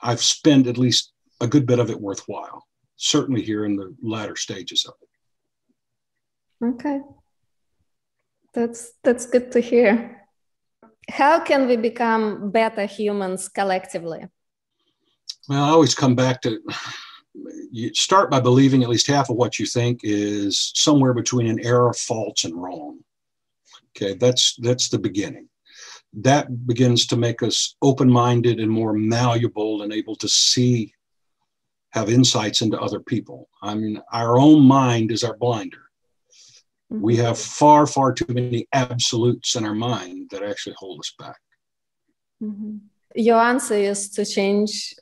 Speaker 1: I've spent at least a good bit of it worthwhile, certainly here in the latter stages of it.
Speaker 2: Okay. That's good to hear. How can we become better humans collectively?
Speaker 1: Well, I always come back to, you start by believing at least half of what you think is somewhere between an error, false, and wrong. Okay, that's the beginning. That begins to make us open-minded and more malleable and able to see, have insights into other people. I mean, our own mind is our blinder. Mm-hmm. We have far, far too many absolutes in our mind that actually hold us back.
Speaker 2: Mm-hmm. Your answer is to change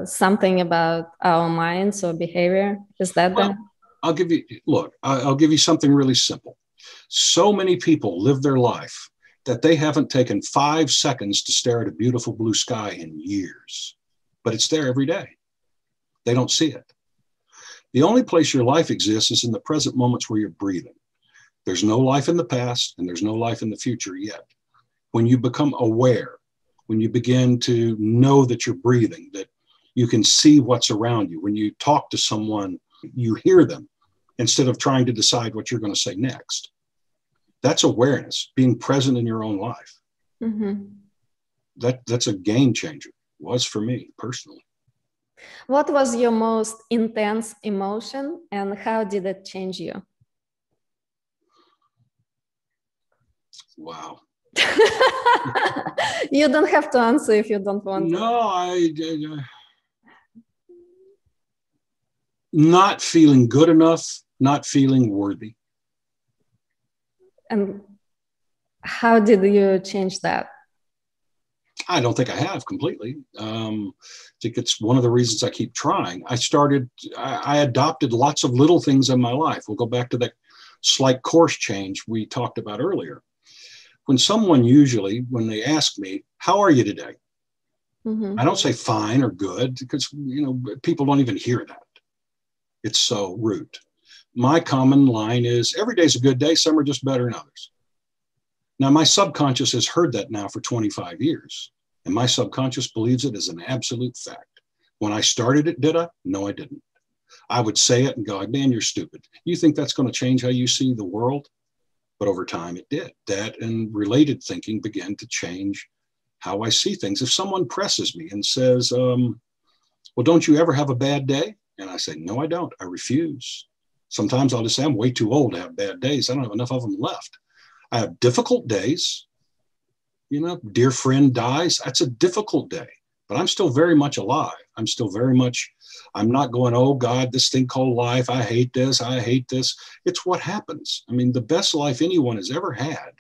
Speaker 2: something about our minds or behavior. Is that
Speaker 1: I'll give you something really simple. So many people live their life that they haven't taken 5 seconds to stare at a beautiful blue sky in years, but it's there every day. They don't see it. The only place your life exists is in the present moments where you're breathing. There's no life in the past and there's no life in the future yet. When you become aware, when you begin to know that you're breathing, that you can see what's around you, when you talk to someone, you hear them instead of trying to decide what you're going to say next. That's awareness, being present in your own life.
Speaker 2: Mm-hmm.
Speaker 1: That's a game changer. It was for me personally.
Speaker 2: What was your most intense emotion and how did it change you?
Speaker 1: Wow.
Speaker 2: You don't have to answer if you don't want to.
Speaker 1: No, not feeling good enough, not feeling worthy.
Speaker 2: And how did you change that?
Speaker 1: I don't think I have completely. I think it's one of the reasons I keep trying. I adopted lots of little things in my life. We'll go back to that slight course change we talked about earlier. When someone usually, when they ask me, how are you today? Mm-hmm. I don't say fine or good because, people don't even hear that. It's so rude. My common line is every day's a good day. Some are just better than others. Now, my subconscious has heard that now for 25 years, and my subconscious believes it as an absolute fact. When I started it, did I? No, I didn't. I would say it and go, man, you're stupid. You think that's going to change how you see the world? But over time, it did. That and related thinking began to change how I see things. If someone presses me and says, well, don't you ever have a bad day? And I say, no, I don't. I refuse. Sometimes I'll just say, I'm way too old to have bad days. I don't have enough of them left. I have difficult days. Dear friend dies. That's a difficult day, but I'm still very much alive. I'm not going, oh God, this thing called life. I hate this. It's what happens. I mean, the best life anyone has ever had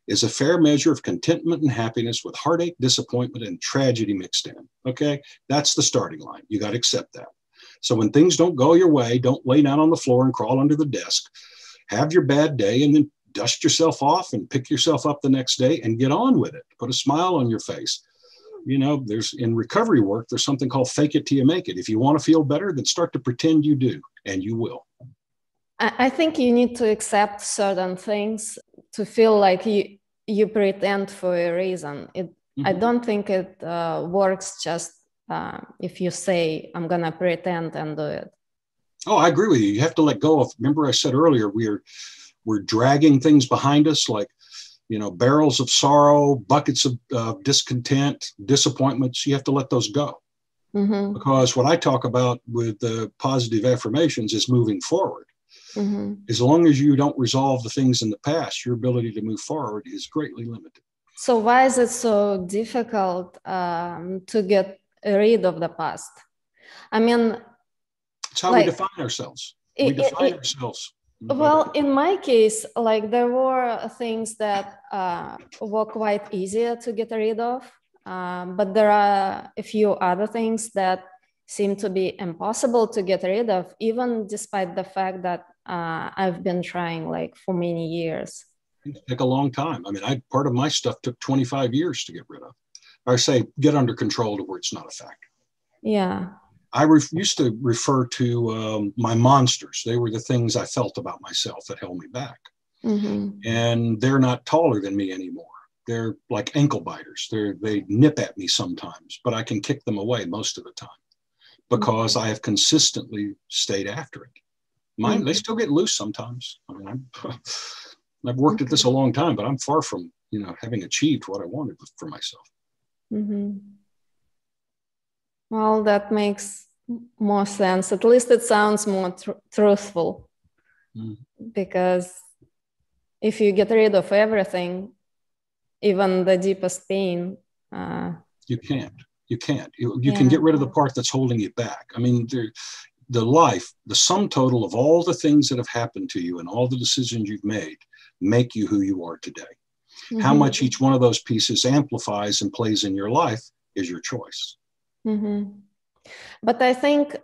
Speaker 1: is a fair measure of contentment and happiness with heartache, disappointment, and tragedy mixed in. Okay. That's the starting line. You got to accept that. So when things don't go your way, don't lay down on the floor and crawl under the desk. Have your bad day and then dust yourself off and pick yourself up the next day and get on with it. Put a smile on your face. There's in recovery work, there's something called fake it till you make it. If you want to feel better, then start to pretend you do, and you will.
Speaker 2: I think you need to accept certain things to feel like you pretend for a reason. Mm-hmm. I don't think it works just if you say, I'm going to pretend and do it.
Speaker 1: Oh, I agree with you. You have to let go of, remember I said earlier, we're dragging things behind us like, barrels of sorrow, buckets of discontent, disappointments. You have to let those go. Mm-hmm. Because what I talk about with the positive affirmations is moving forward. Mm-hmm. As long as you don't resolve the things in the past, your ability to move forward is greatly limited.
Speaker 2: So why is it so difficult to get rid of the past? I mean,
Speaker 1: it's how we define ourselves. We define ourselves.
Speaker 2: Well, in my case, there were things that were quite easier to get rid of, but there are a few other things that seem to be impossible to get rid of, even despite the fact that I've been trying for many years.
Speaker 1: It took a long time. I mean, part of my stuff took 25 years to get rid of. I say get under control to where it's not a factor.
Speaker 2: Yeah.
Speaker 1: I used to refer to my monsters. They were the things I felt about myself that held me back. Mm-hmm. And they're not taller than me anymore. They're like ankle biters. They nip at me sometimes, but I can kick them away most of the time because I have consistently stayed after it. Mine, they still get loose sometimes. I mean, I've worked at this a long time, but I'm far from, having achieved what I wanted for myself.
Speaker 2: Mm-hmm. Well, that makes more sense. At least it sounds more truthful because if you get rid of everything, even the deepest pain.
Speaker 1: You can't. You can't. You can get rid of the part that's holding you back. I mean, the sum total of all the things that have happened to you and all the decisions you've made make you who you are today. Mm-hmm. How much each one of those pieces amplifies and plays in your life is your choice.
Speaker 2: Mm-hmm. But I think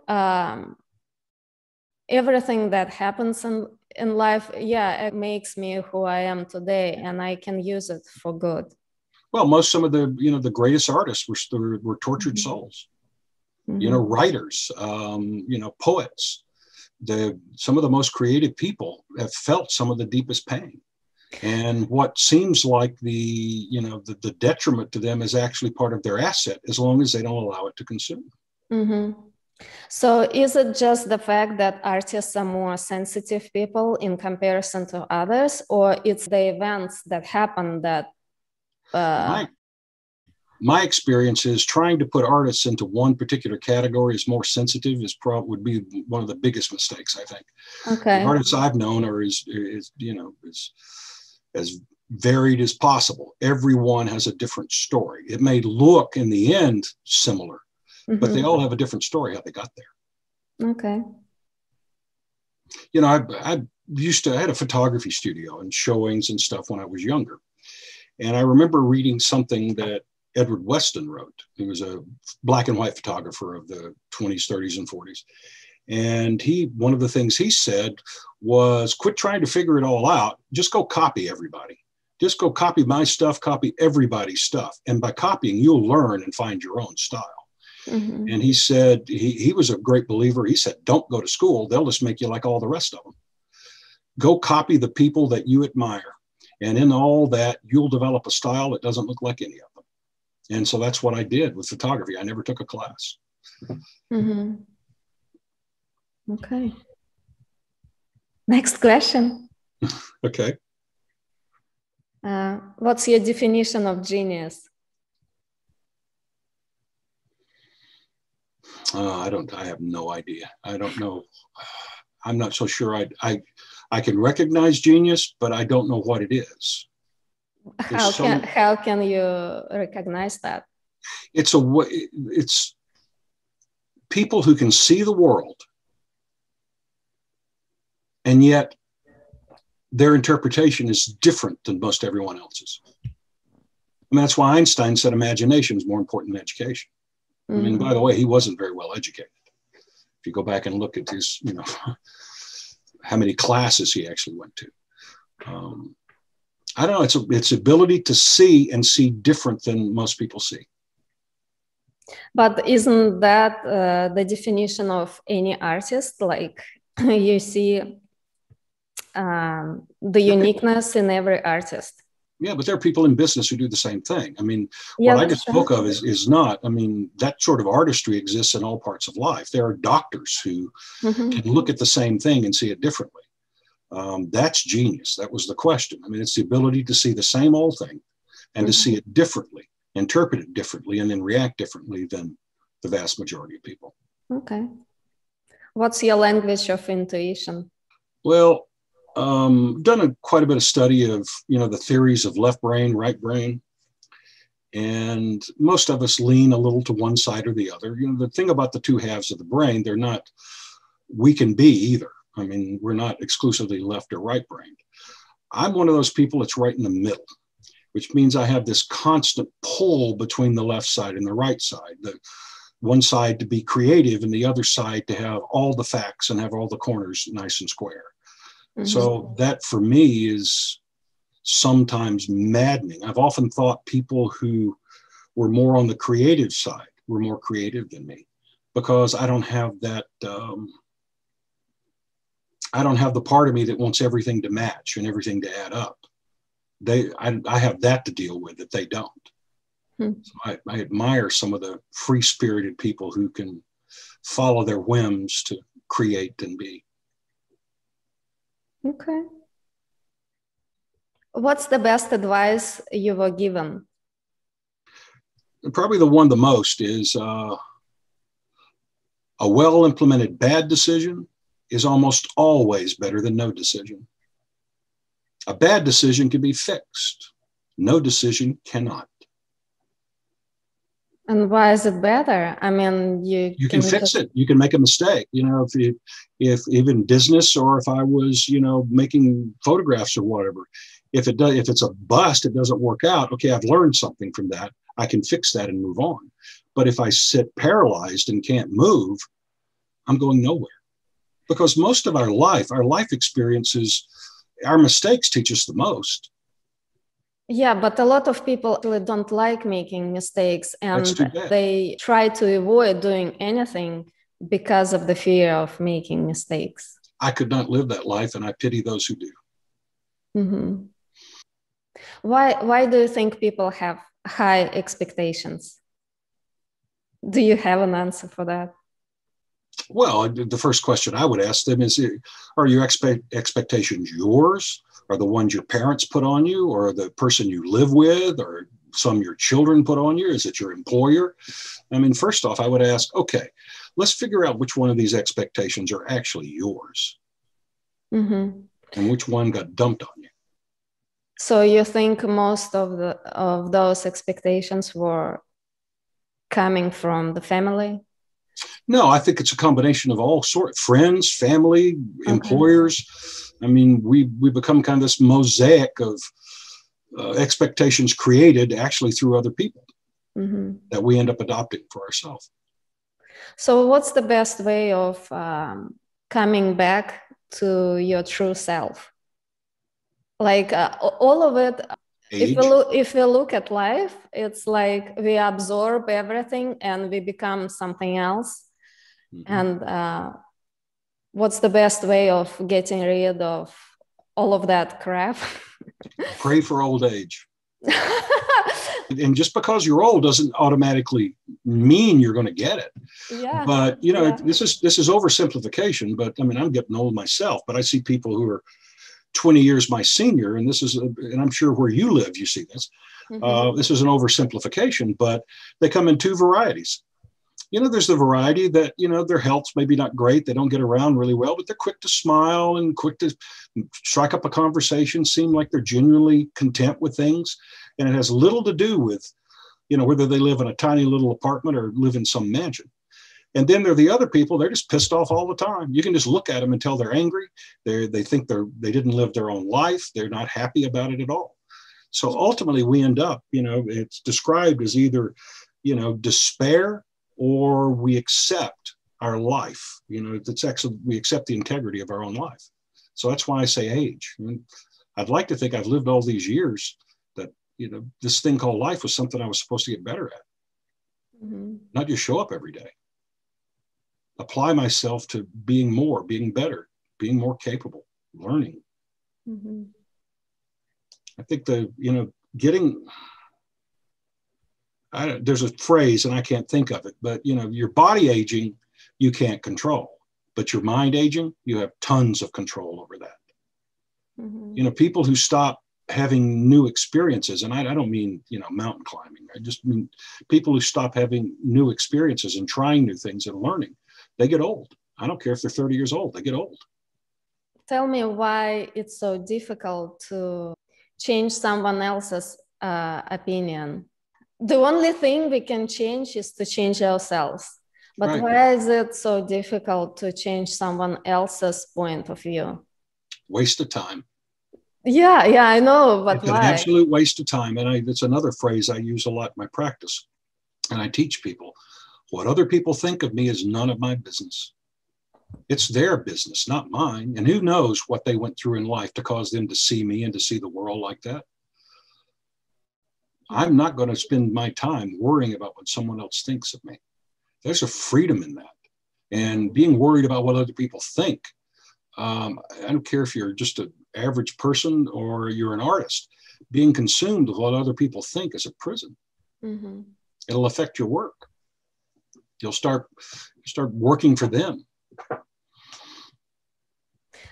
Speaker 2: everything that happens in life, it makes me who I am today, and I can use it for good.
Speaker 1: Well, some of the greatest artists were tortured mm-hmm. souls. Mm-hmm. Writers, poets. Some of the most creative people have felt some of the deepest pain. And what seems like the detriment to them is actually part of their asset, as long as they don't allow it to consume.
Speaker 2: Mm-hmm. So is it just the fact that artists are more sensitive people in comparison to others, or it's the events that happen that...
Speaker 1: My experience is trying to put artists into one particular category as more sensitive would be one of the biggest mistakes, I think.
Speaker 2: Okay.
Speaker 1: The artists I've known are as varied as possible. Everyone has a different story. It may look in the end similar, mm-hmm. but they all have a different story how they got there.
Speaker 2: Okay.
Speaker 1: I had a photography studio and showings and stuff when I was younger. And I remember reading something that Edward Weston wrote. He was a black and white photographer of the 20s, 30s, and 40s. And one of the things he said was, quit trying to figure it all out. Just go copy everybody. Just go copy my stuff, copy everybody's stuff. And by copying, you'll learn and find your own style. Mm-hmm. And he said, he was a great believer. He said, don't go to school. They'll just make you like all the rest of them. Go copy the people that you admire. And in all that, you'll develop a style that doesn't look like any of them. And so that's what I did with photography. I never took a class.
Speaker 2: Mm-hmm. Okay. Next question.
Speaker 1: Okay.
Speaker 2: What's your definition of genius?
Speaker 1: I have no idea. I don't know. I'm not so sure. I can recognize genius, but I don't know what it is.
Speaker 2: How can you recognize that?
Speaker 1: It's people who can see the world, and yet their interpretation is different than most everyone else's. I mean, that's why Einstein said imagination is more important than education. Mm-hmm. I mean, by the way, he wasn't very well educated. If you go back and look at his, how many classes he actually went to. I don't know, it's ability to see and see different than most people see.
Speaker 2: But isn't that the definition of any artist? Like you see the uniqueness in every artist.
Speaker 1: Yeah, but there are people in business who do the same thing. I mean, what I just spoke of is not, I mean, that sort of artistry exists in all parts of life. There are doctors who mm-hmm. can look at the same thing and see it differently. That's genius. That was the question. I mean, it's the ability to see the same old thing and mm-hmm. to see it differently, interpret it differently, and then react differently than the vast majority of people.
Speaker 2: Okay. What's your language of intuition?
Speaker 1: Well, done quite a bit of study of, the theories of left brain, right brain. And most of us lean a little to one side or the other. The thing about the two halves of the brain, they're not, we can be either. I mean, we're not exclusively left or right brained. I'm one of those people that's right in the middle, which means I have this constant pull between the left side and the right side. The one side to be creative and the other side to have all the facts and have all the corners nice and square. Mm-hmm. So that for me is sometimes maddening. I've often thought people who were more on the creative side were more creative than me, because I don't have that, I don't have the part of me that wants everything to match and everything to add up. I have that to deal with that they don't. Hmm. So I admire some of the free-spirited people who can follow their whims to create and be.
Speaker 2: Okay. What's the best advice you were given?
Speaker 1: Probably the one the most is a well-implemented bad decision is almost always better than no decision. A bad decision can be fixed. No decision cannot.
Speaker 2: And why is it better? I mean,
Speaker 1: you can fix it. You can make a mistake. If even business, or if I was, making photographs or whatever, if it's a bust, it doesn't work out. Okay, I've learned something from that. I can fix that and move on. But if I sit paralyzed and can't move, I'm going nowhere. Because most of our life experiences, our mistakes teach us the most.
Speaker 2: Yeah, but a lot of people don't like making mistakes, and they try to avoid doing anything because of the fear of making mistakes.
Speaker 1: I could not live that life, and I pity those who do.
Speaker 2: Mm-hmm. Why do you think people have high expectations? Do you have an answer for that?
Speaker 1: Well, the first question I would ask them is, are your expectations yours? Are the ones your parents put on you, or the person you live with, or some your children put on you? Is it your employer? I mean, first off, I would ask, okay, let's figure out which one of these expectations are actually yours,
Speaker 2: mm-hmm.
Speaker 1: and which one got dumped on you.
Speaker 2: So you think most of those expectations were coming from the family?
Speaker 1: No, I think it's a combination of all sorts: friends, family, employers. I mean, we become kind of this mosaic of expectations created actually through other people mm-hmm. that we end up adopting for ourselves.
Speaker 2: So what's the best way of coming back to your true self? Like all of it, if we look at life, it's like we absorb everything and we become something else. Mm-hmm. And what's the best way of getting rid of all of that crap?
Speaker 1: Pray for old age. And just because you're old doesn't automatically mean you're going to get it.
Speaker 2: Yeah.
Speaker 1: But this is oversimplification. But I mean, I'm getting old myself. But I see people who are 20 years my senior, and and I'm sure where you live, you see this. Mm-hmm. This is an oversimplification, but they come in two varieties. There's the variety that, their health's maybe not great. They don't get around really well, but they're quick to smile and quick to strike up a conversation, seem like they're genuinely content with things. And it has little to do with, whether they live in a tiny little apartment or live in some mansion. And then there are the other people, they're just pissed off all the time. You can just look at them and tell they're angry. They think they didn't live their own life. They're not happy about it at all. So ultimately we end up, it's described as either, despair, or we accept our life. It's actually, we accept the integrity of our own life. So that's why I say age. I'd like to think I've lived all these years that, this thing called life was something I was supposed to get better at. Mm-hmm. Not just show up every day. Apply myself to being better, being more capable, learning. Mm-hmm. I think there's a phrase and I can't think of it, but your body aging, you can't control, but your mind aging, you have tons of control over that. Mm-hmm. People who stop having new experiences, and I don't mean, mountain climbing. I just mean people who stop having new experiences and trying new things and learning, they get old. I don't care if they're 30 years old, they get old.
Speaker 2: Tell me why it's so difficult to change someone else's opinion. The only thing we can change is to change ourselves. But right. Why is it so difficult to change someone else's point of view?
Speaker 1: Waste of time.
Speaker 2: Yeah, I know, but
Speaker 1: it's
Speaker 2: why?
Speaker 1: An absolute waste of time. And it's another phrase I use a lot in my practice. And I teach people, what other people think of me is none of my business. It's their business, not mine. And who knows what they went through in life to cause them to see me and to see the world like that. I'm not going to spend my time worrying about what someone else thinks of me. There's a freedom in that. And being worried about what other people think, I don't care if you're just an average person or you're an artist, being consumed with what other people think is a prison. Mm-hmm. It'll affect your work. You'll start working for them.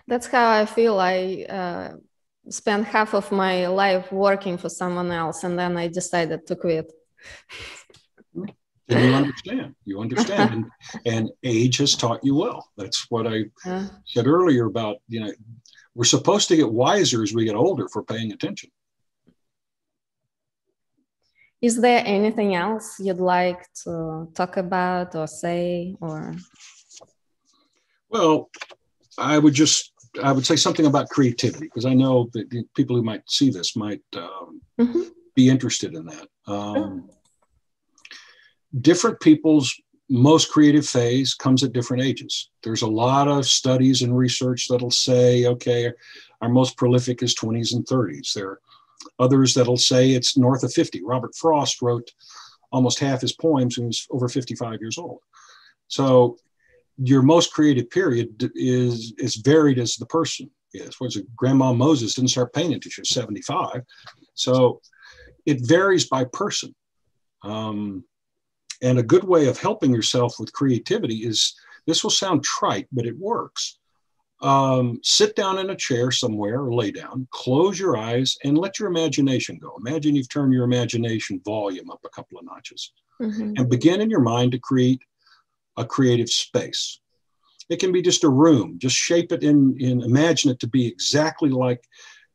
Speaker 2: That's how I feel. I spent half of my life working for someone else, and then I decided to quit.
Speaker 1: And you understand. And age has taught you well. That's what I said earlier about, We're supposed to get wiser as we get older if we're paying attention.
Speaker 2: Is there anything else you'd like to talk about or say, or?
Speaker 1: Well, I would say something about creativity, because I know that the people who might see this might be interested in that. Different people's most creative phase comes at different ages. There's a lot of studies and research that'll say, okay, our most prolific is 20s and 30s. There are others that'll say it's north of 50. Robert Frost wrote almost half his poems when he was over 55 years old. So your most creative period is varied as the person is. What's it? Grandma Moses didn't start painting until she was 75. So it varies by person. And a good way of helping yourself with creativity is, this will sound trite, but it works. Sit down in a chair somewhere or lay down, close your eyes, and let your imagination go. Imagine you've turned your imagination volume up a couple of notches, and begin in your mind to create a creative space. It can be just a room. Just shape it in imagine it to be exactly like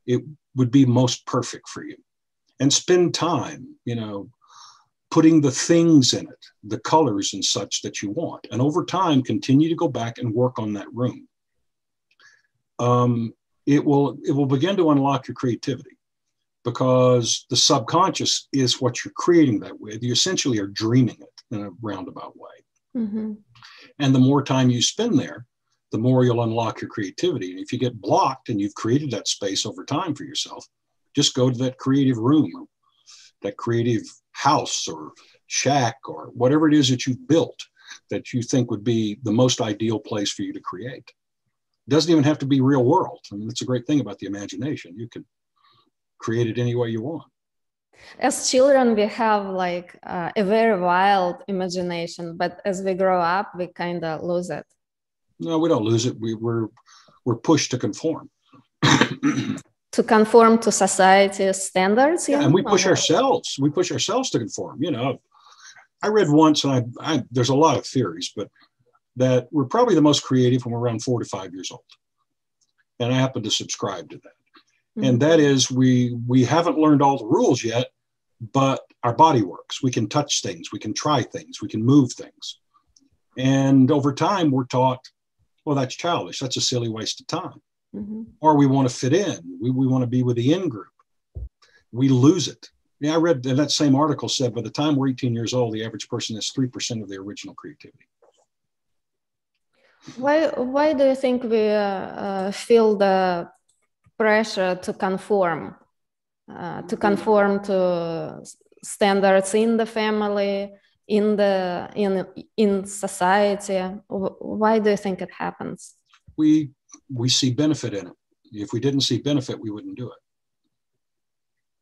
Speaker 1: it would be most perfect for you. And spend time, putting the things in it, the colors and such that you want. And over time, continue to go back and work on that room. It will begin to unlock your creativity, because the subconscious is what you're creating that with. You essentially are dreaming it in a roundabout way. And the more time you spend there, the more you'll unlock your creativity. And if you get blocked and you've created that space over time for yourself, just go to that creative room, or that creative house or shack, or whatever it is that you've built that you think would be the most ideal place for you to create. It doesn't even have to be real world. I mean, that's a great thing about the imagination. You can create it any way you want.
Speaker 2: As children, we have like a very wild imagination, but as we grow up, we kind of lose it.
Speaker 1: No, we don't lose it. We're pushed to conform.
Speaker 2: To conform to society's standards.
Speaker 1: Yeah, and we push ourselves. We push ourselves to conform. I read once, and I there's a lot of theories, but that we're probably the most creative when we're around 4 to 5 years old. And I happen to subscribe to that. And that is, we haven't learned all the rules yet, but our body works. We can touch things, we can try things, we can move things. And over time, we're taught, well, that's childish. That's a silly waste of time. Or we want to fit in. We want to be with the in group. We lose it. Yeah, I read that same article said by the time we're 18 years old, the average person has 3% of their original creativity.
Speaker 2: Why do you think we feel the pressure to conform to standards in the family, in society? Why do you think it happens?
Speaker 1: We see benefit in it. If we didn't see benefit, we wouldn't do it.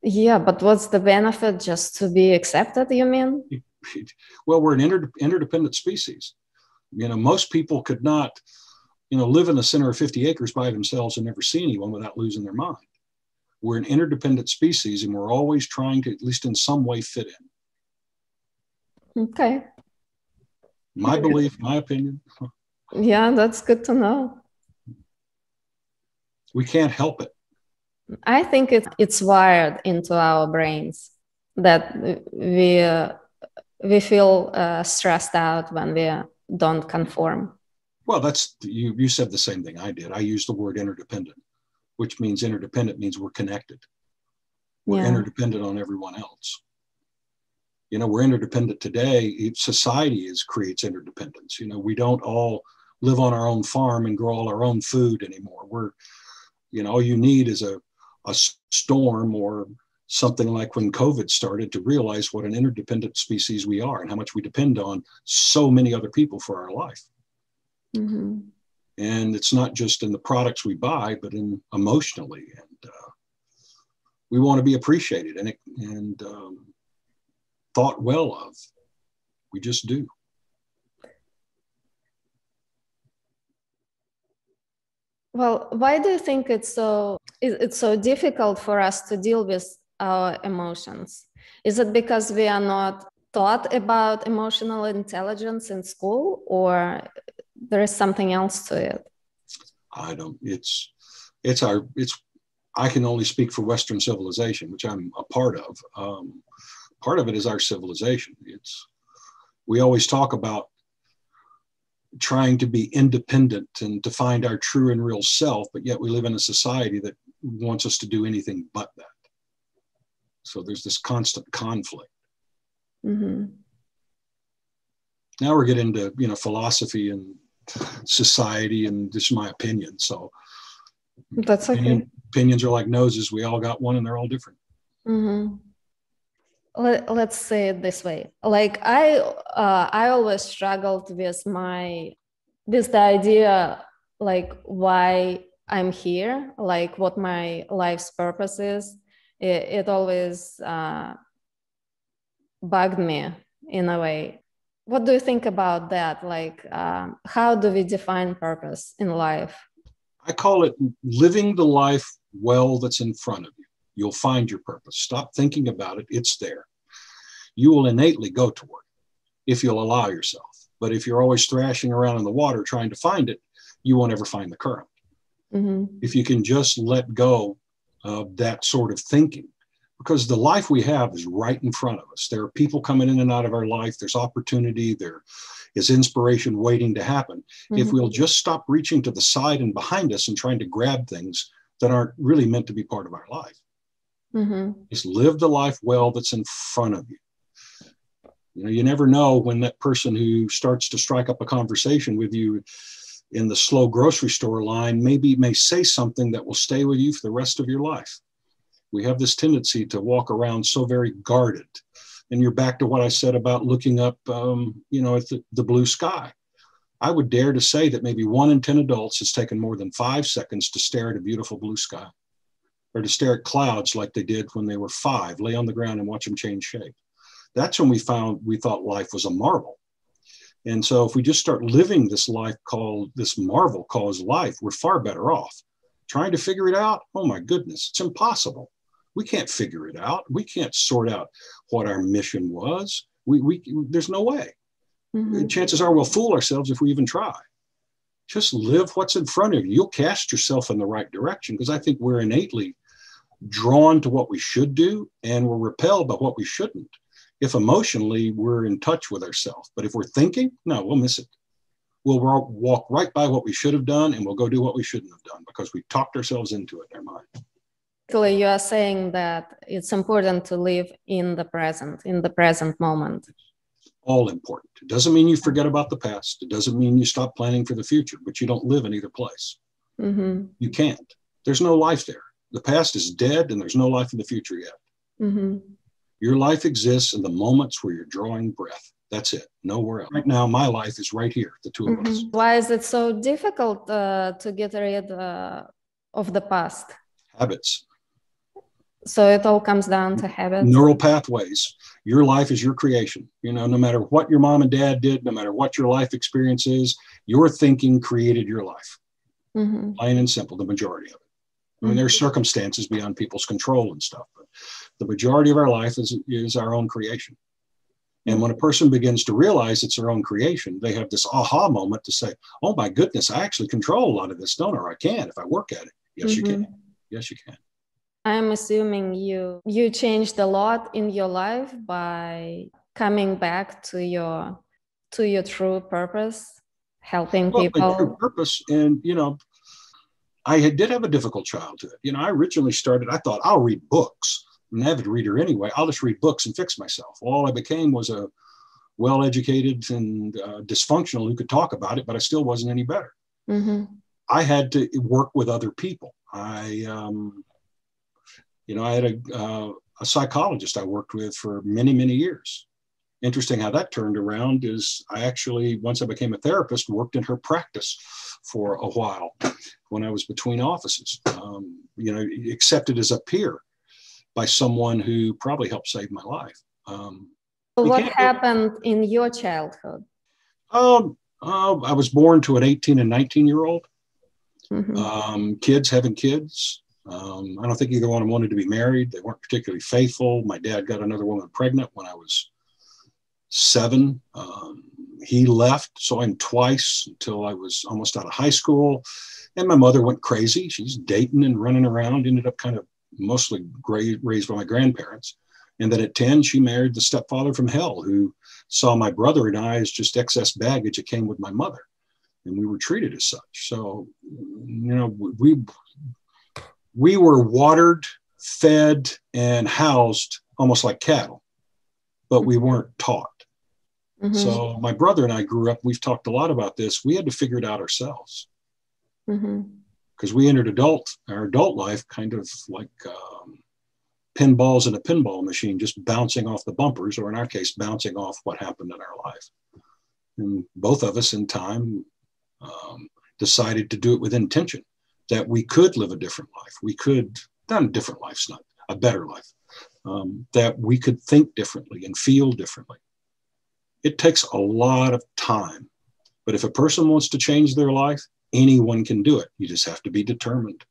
Speaker 2: Yeah, but what's the benefit? Just to be accepted, you mean?
Speaker 1: Well, we're an interdependent species. Most people could not, live in the center of 50 acres by themselves and never see anyone without losing their mind. We're an interdependent species, and we're always trying to, at least in some way, fit
Speaker 2: in. Okay.
Speaker 1: My belief, my opinion.
Speaker 2: Yeah, that's good to know.
Speaker 1: We can't help it.
Speaker 2: I think it's wired into our brains that we feel stressed out when we don't conform.
Speaker 1: Well, that's you said the same thing I did. I used the word interdependent, which means interdependent means we're connected. We're interdependent on everyone else. We're interdependent today. Society creates interdependence. We don't all live on our own farm and grow all our own food anymore. All you need is a storm or something like when COVID started to realize what an interdependent species we are and how much we depend on so many other people for our life. And it's not just in the products we buy, but in emotionally. And we want to be appreciated and thought well of. We just do.
Speaker 2: Well, why do you think it's so difficult for us to deal with our emotions? Is it because we are not taught about emotional intelligence in school, or there is something else to it?
Speaker 1: I can only speak for Western civilization, which I'm a part of. Part of it is our civilization. We always talk about trying to be independent and to find our true and real self, but yet we live in a society that wants us to do anything but that. So there's this constant conflict.
Speaker 2: Mm-hmm.
Speaker 1: Now we're getting into, philosophy and society, and this is my opinion. So
Speaker 2: that's okay.
Speaker 1: Opinions are like noses. We all got one and they're all different.
Speaker 2: Mm-hmm. Let's say it this way. Like I always struggled with the idea, like why I'm here, like what my life's purpose is. It always bugged me in a way. What do you think about that? Like, how do we define purpose in life?
Speaker 1: I call it living the life well that's in front of you. You'll find your purpose. Stop thinking about it. It's there. You will innately go toward it if you'll allow yourself. But if you're always thrashing around in the water trying to find it, you won't ever find the current. Mm-hmm. If you can just let go of that sort of thinking, because the life we have is right in front of us. There are people coming in and out of our life. There's opportunity. There is inspiration waiting to happen. Mm-hmm. If we'll just stop reaching to the side and behind us and trying to grab things that aren't really meant to be part of our life. Mm-hmm. Just live the life well that's in front of you. You never know when that person who starts to strike up a conversation with you in the slow grocery store line may say something that will stay with you for the rest of your life. We have this tendency to walk around so very guarded. And you're back to what I said about looking up, at the blue sky. I would dare to say that maybe 1 in 10 adults has taken more than 5 seconds to stare at a beautiful blue sky, or to stare at clouds like they did when they were 5, lay on the ground and watch them change shape. That's when we thought life was a marvel. And so if we just start living this marvel called life, we're far better off. Trying to figure it out, oh my goodness, it's impossible. We can't figure it out. We can't sort out what our mission was. There's no way. Mm-hmm. Chances are we'll fool ourselves if we even try. Just live what's in front of you. You'll cast yourself in the right direction, because I think we're innately drawn to what we should do and we're repelled by what we shouldn't. If emotionally we're in touch with ourselves, but if we're thinking, no, we'll miss it. We'll walk right by what we should have done and we'll go do what we shouldn't have done because we talked ourselves into it in our mind.
Speaker 2: You are saying that it's important to live in the present moment.
Speaker 1: All important. It doesn't mean you forget about the past. It doesn't mean you stop planning for the future, but you don't live in either place. Mm-hmm. You can't. There's no life there. The past is dead and there's no life in the future yet. Mm-hmm. Your life exists in the moments where you're drawing breath. That's it. Nowhere else. Right now, my life is right here, the two of us.
Speaker 2: Why is it so difficult to get rid of the past?
Speaker 1: Habits.
Speaker 2: So it all comes down to habits.
Speaker 1: Neural pathways. Your life is your creation. No matter what your mom and dad did, no matter what your life experience is, your thinking created your life. Mm-hmm. Plain and simple, the majority of it. I mean, there's circumstances beyond people's control and stuff, but the majority of our life is our own creation. And when a person begins to realize it's their own creation, they have this aha moment to say, oh my goodness, I actually control a lot of this, don't I? Or I can if I work at it. Yes, you can. Yes, you can.
Speaker 2: I'm assuming you changed a lot in your life by coming back to your true purpose, helping people.
Speaker 1: My true purpose, and I did have a difficult childhood. I originally I thought I'll read books. I'm an avid reader anyway. I'll just read books and fix myself. All I became was a well-educated and dysfunctional who could talk about it, but I still wasn't any better. Mm-hmm. I had to work with other people. I had a psychologist I worked with for many, many years. Interesting how that turned around is I actually, once I became a therapist, worked in her practice for a while when I was between offices, accepted as a peer by someone who probably helped save my life.
Speaker 2: What happened in your childhood?
Speaker 1: I was born to an 18 and 19-year-old. Mm-hmm. Kids having kids. I don't think either one of them wanted to be married. They weren't particularly faithful. My dad got another woman pregnant when I was 7. He left, saw him twice until I was almost out of high school. And my mother went crazy. She's dating and running around, ended up kind of mostly raised by my grandparents. And then at 10, she married the stepfather from hell, who saw my brother and I as just excess baggage that came with my mother. And we were treated as such. So, you know, we were watered, fed, and housed almost like cattle, but we weren't taught. Mm-hmm. So my brother and I grew up, we've talked a lot about this. We had to figure it out ourselves. Because we entered our adult life kind of like pinballs in a pinball machine, just bouncing off the bumpers, or in our case, bouncing off what happened in our life. And both of us in time decided to do it with intention, that we could live a different life. We could, not a different life, it's not a better life, that we could think differently and feel differently. It takes a lot of time, but if a person wants to change their life, anyone can do it. You just have to be determined.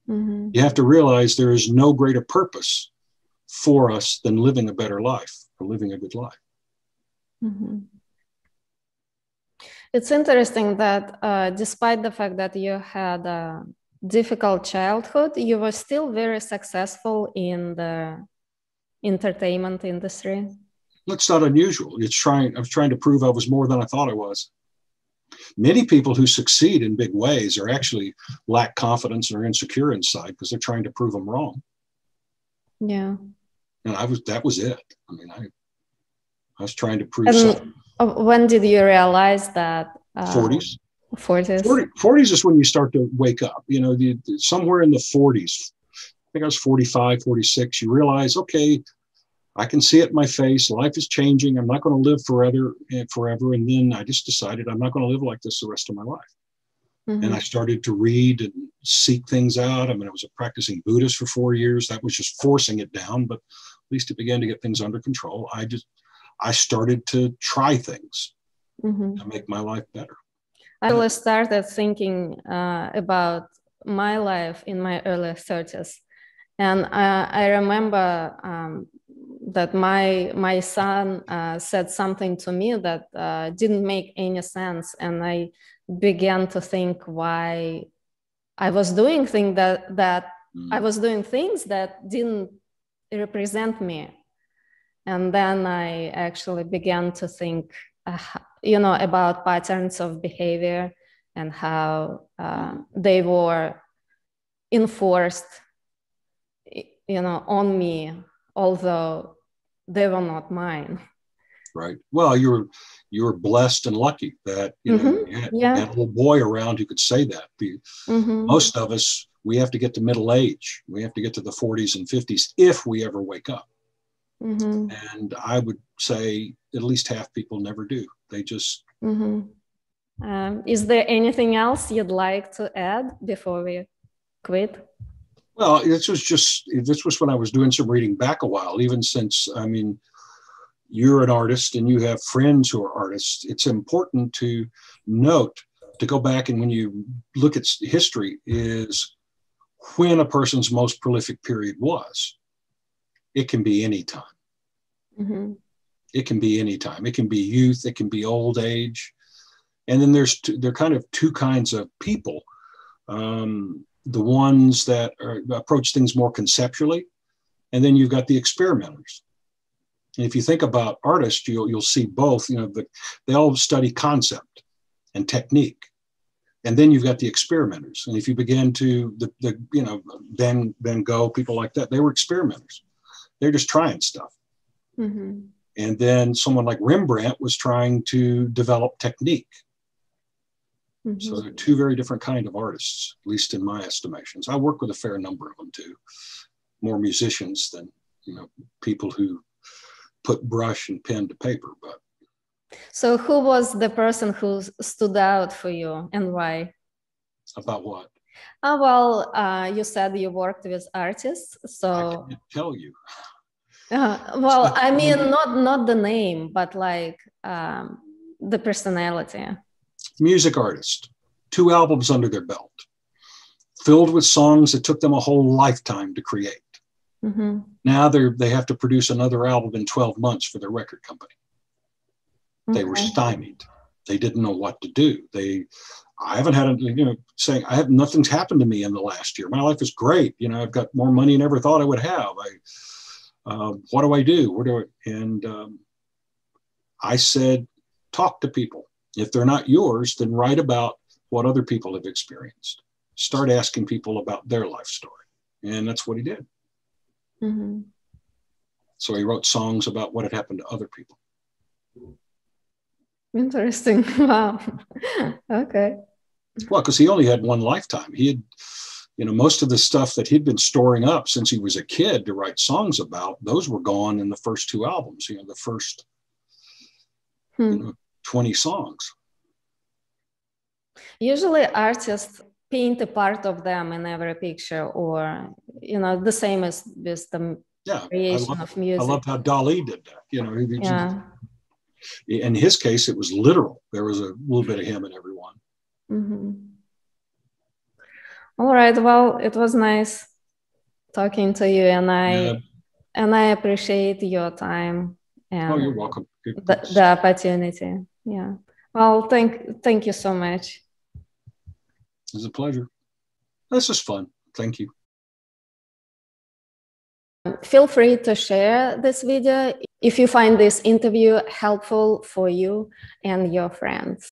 Speaker 1: Mm-hmm. You have to realize there is no greater purpose for us than living a better life or living a good life.
Speaker 2: Mm-hmm. It's interesting that despite the fact that you had a difficult childhood, you were still very successful in the entertainment industry.
Speaker 1: That's not unusual. I was trying to prove I was more than I thought I was. Many people who succeed in big ways are actually lack confidence and are insecure inside because they're trying to prove them wrong.
Speaker 2: Yeah.
Speaker 1: And that was it. I mean, I was trying to prove something.
Speaker 2: When did you realize that?
Speaker 1: 40s.
Speaker 2: 40s.
Speaker 1: 40s is when you start to wake up. You know, somewhere in the 40s, I think I was 45, 46, you realize, okay, I can see it in my face. Life is changing. I'm not going to live forever. And then I just decided I'm not going to live like this the rest of my life. Mm-hmm. And I started to read and seek things out. I mean, I was a practicing Buddhist for 4 years. That was just forcing it down, but at least it began to get things under control. I started to try things to make my life better.
Speaker 2: I really started thinking about my life in my early 30s. And I remember that my son said something to me that didn't make any sense. And I began to think why I was doing things that I was doing things that didn't represent me. And then I actually began to think, about patterns of behavior and how they were enforced, on me, although they were not mine.
Speaker 1: Right. Well, you were blessed and lucky that you had a little boy around who could say that. Most of us, we have to get to middle age. We have to get to the 40s and 50s if we ever wake up. Mm-hmm. And I would say at least half people never do. They just.
Speaker 2: Mm-hmm. Is there anything else you'd like to add before we quit?
Speaker 1: Well, this was when I was doing some reading back a while, even since, I mean, you're an artist and you have friends who are artists. It's important to note, to go back and when you look at history, is when a person's most prolific period was. It can be any time. Mm-hmm. It can be any time. It can be youth. It can be old age. And then there are kind of two kinds of people. The ones that approach things more conceptually, and then you've got the experimenters. And if you think about artists, you'll see both. They all study concept and technique, and then you've got the experimenters. And if you begin to Van Gogh, people like that, they were experimenters. They're just trying stuff. Mm-hmm. And then someone like Rembrandt was trying to develop technique. Mm-hmm. So they're two very different kind of artists, at least in my estimations. I work with a fair number of them too. More musicians than, people who put brush and pen to paper. But
Speaker 2: so who was the person who stood out for you and why?
Speaker 1: About what?
Speaker 2: You said you worked with artists, so
Speaker 1: I can't tell you.
Speaker 2: I mean, not the name, but like the personality.
Speaker 1: Music artist, 2 albums under their belt, filled with songs that took them a whole lifetime to create. Mm-hmm. Now they have to produce another album in 12 months for their record company. They were stymied. They didn't know what to do. I haven't had, saying nothing's happened to me in the last year. My life is great. I've got more money than I ever thought I would have. What do I do? I said, talk to people. If they're not yours, then write about what other people have experienced. Start asking people about their life story. And that's what he did.
Speaker 2: Mm-hmm.
Speaker 1: So he wrote songs about what had happened to other people.
Speaker 2: Interesting. Wow. Okay.
Speaker 1: Well, because he only had one lifetime. He had, most of the stuff that he'd been storing up since he was a kid to write songs about, those were gone in the first two albums, the first 20 songs.
Speaker 2: Usually artists paint a part of them in every picture, or, the same as with the creation of music.
Speaker 1: I loved how Dali did that. In his case, it was literal. There was a little bit of him in everyone.
Speaker 2: Mm-hmm. All right. Well, it was nice talking to you, and I appreciate your time and
Speaker 1: you're welcome.
Speaker 2: The opportunity. Yeah. Well, thank you so much.
Speaker 1: It was a pleasure. This is fun. Thank you.
Speaker 2: Feel free to share this video if you find this interview helpful for you and your friends.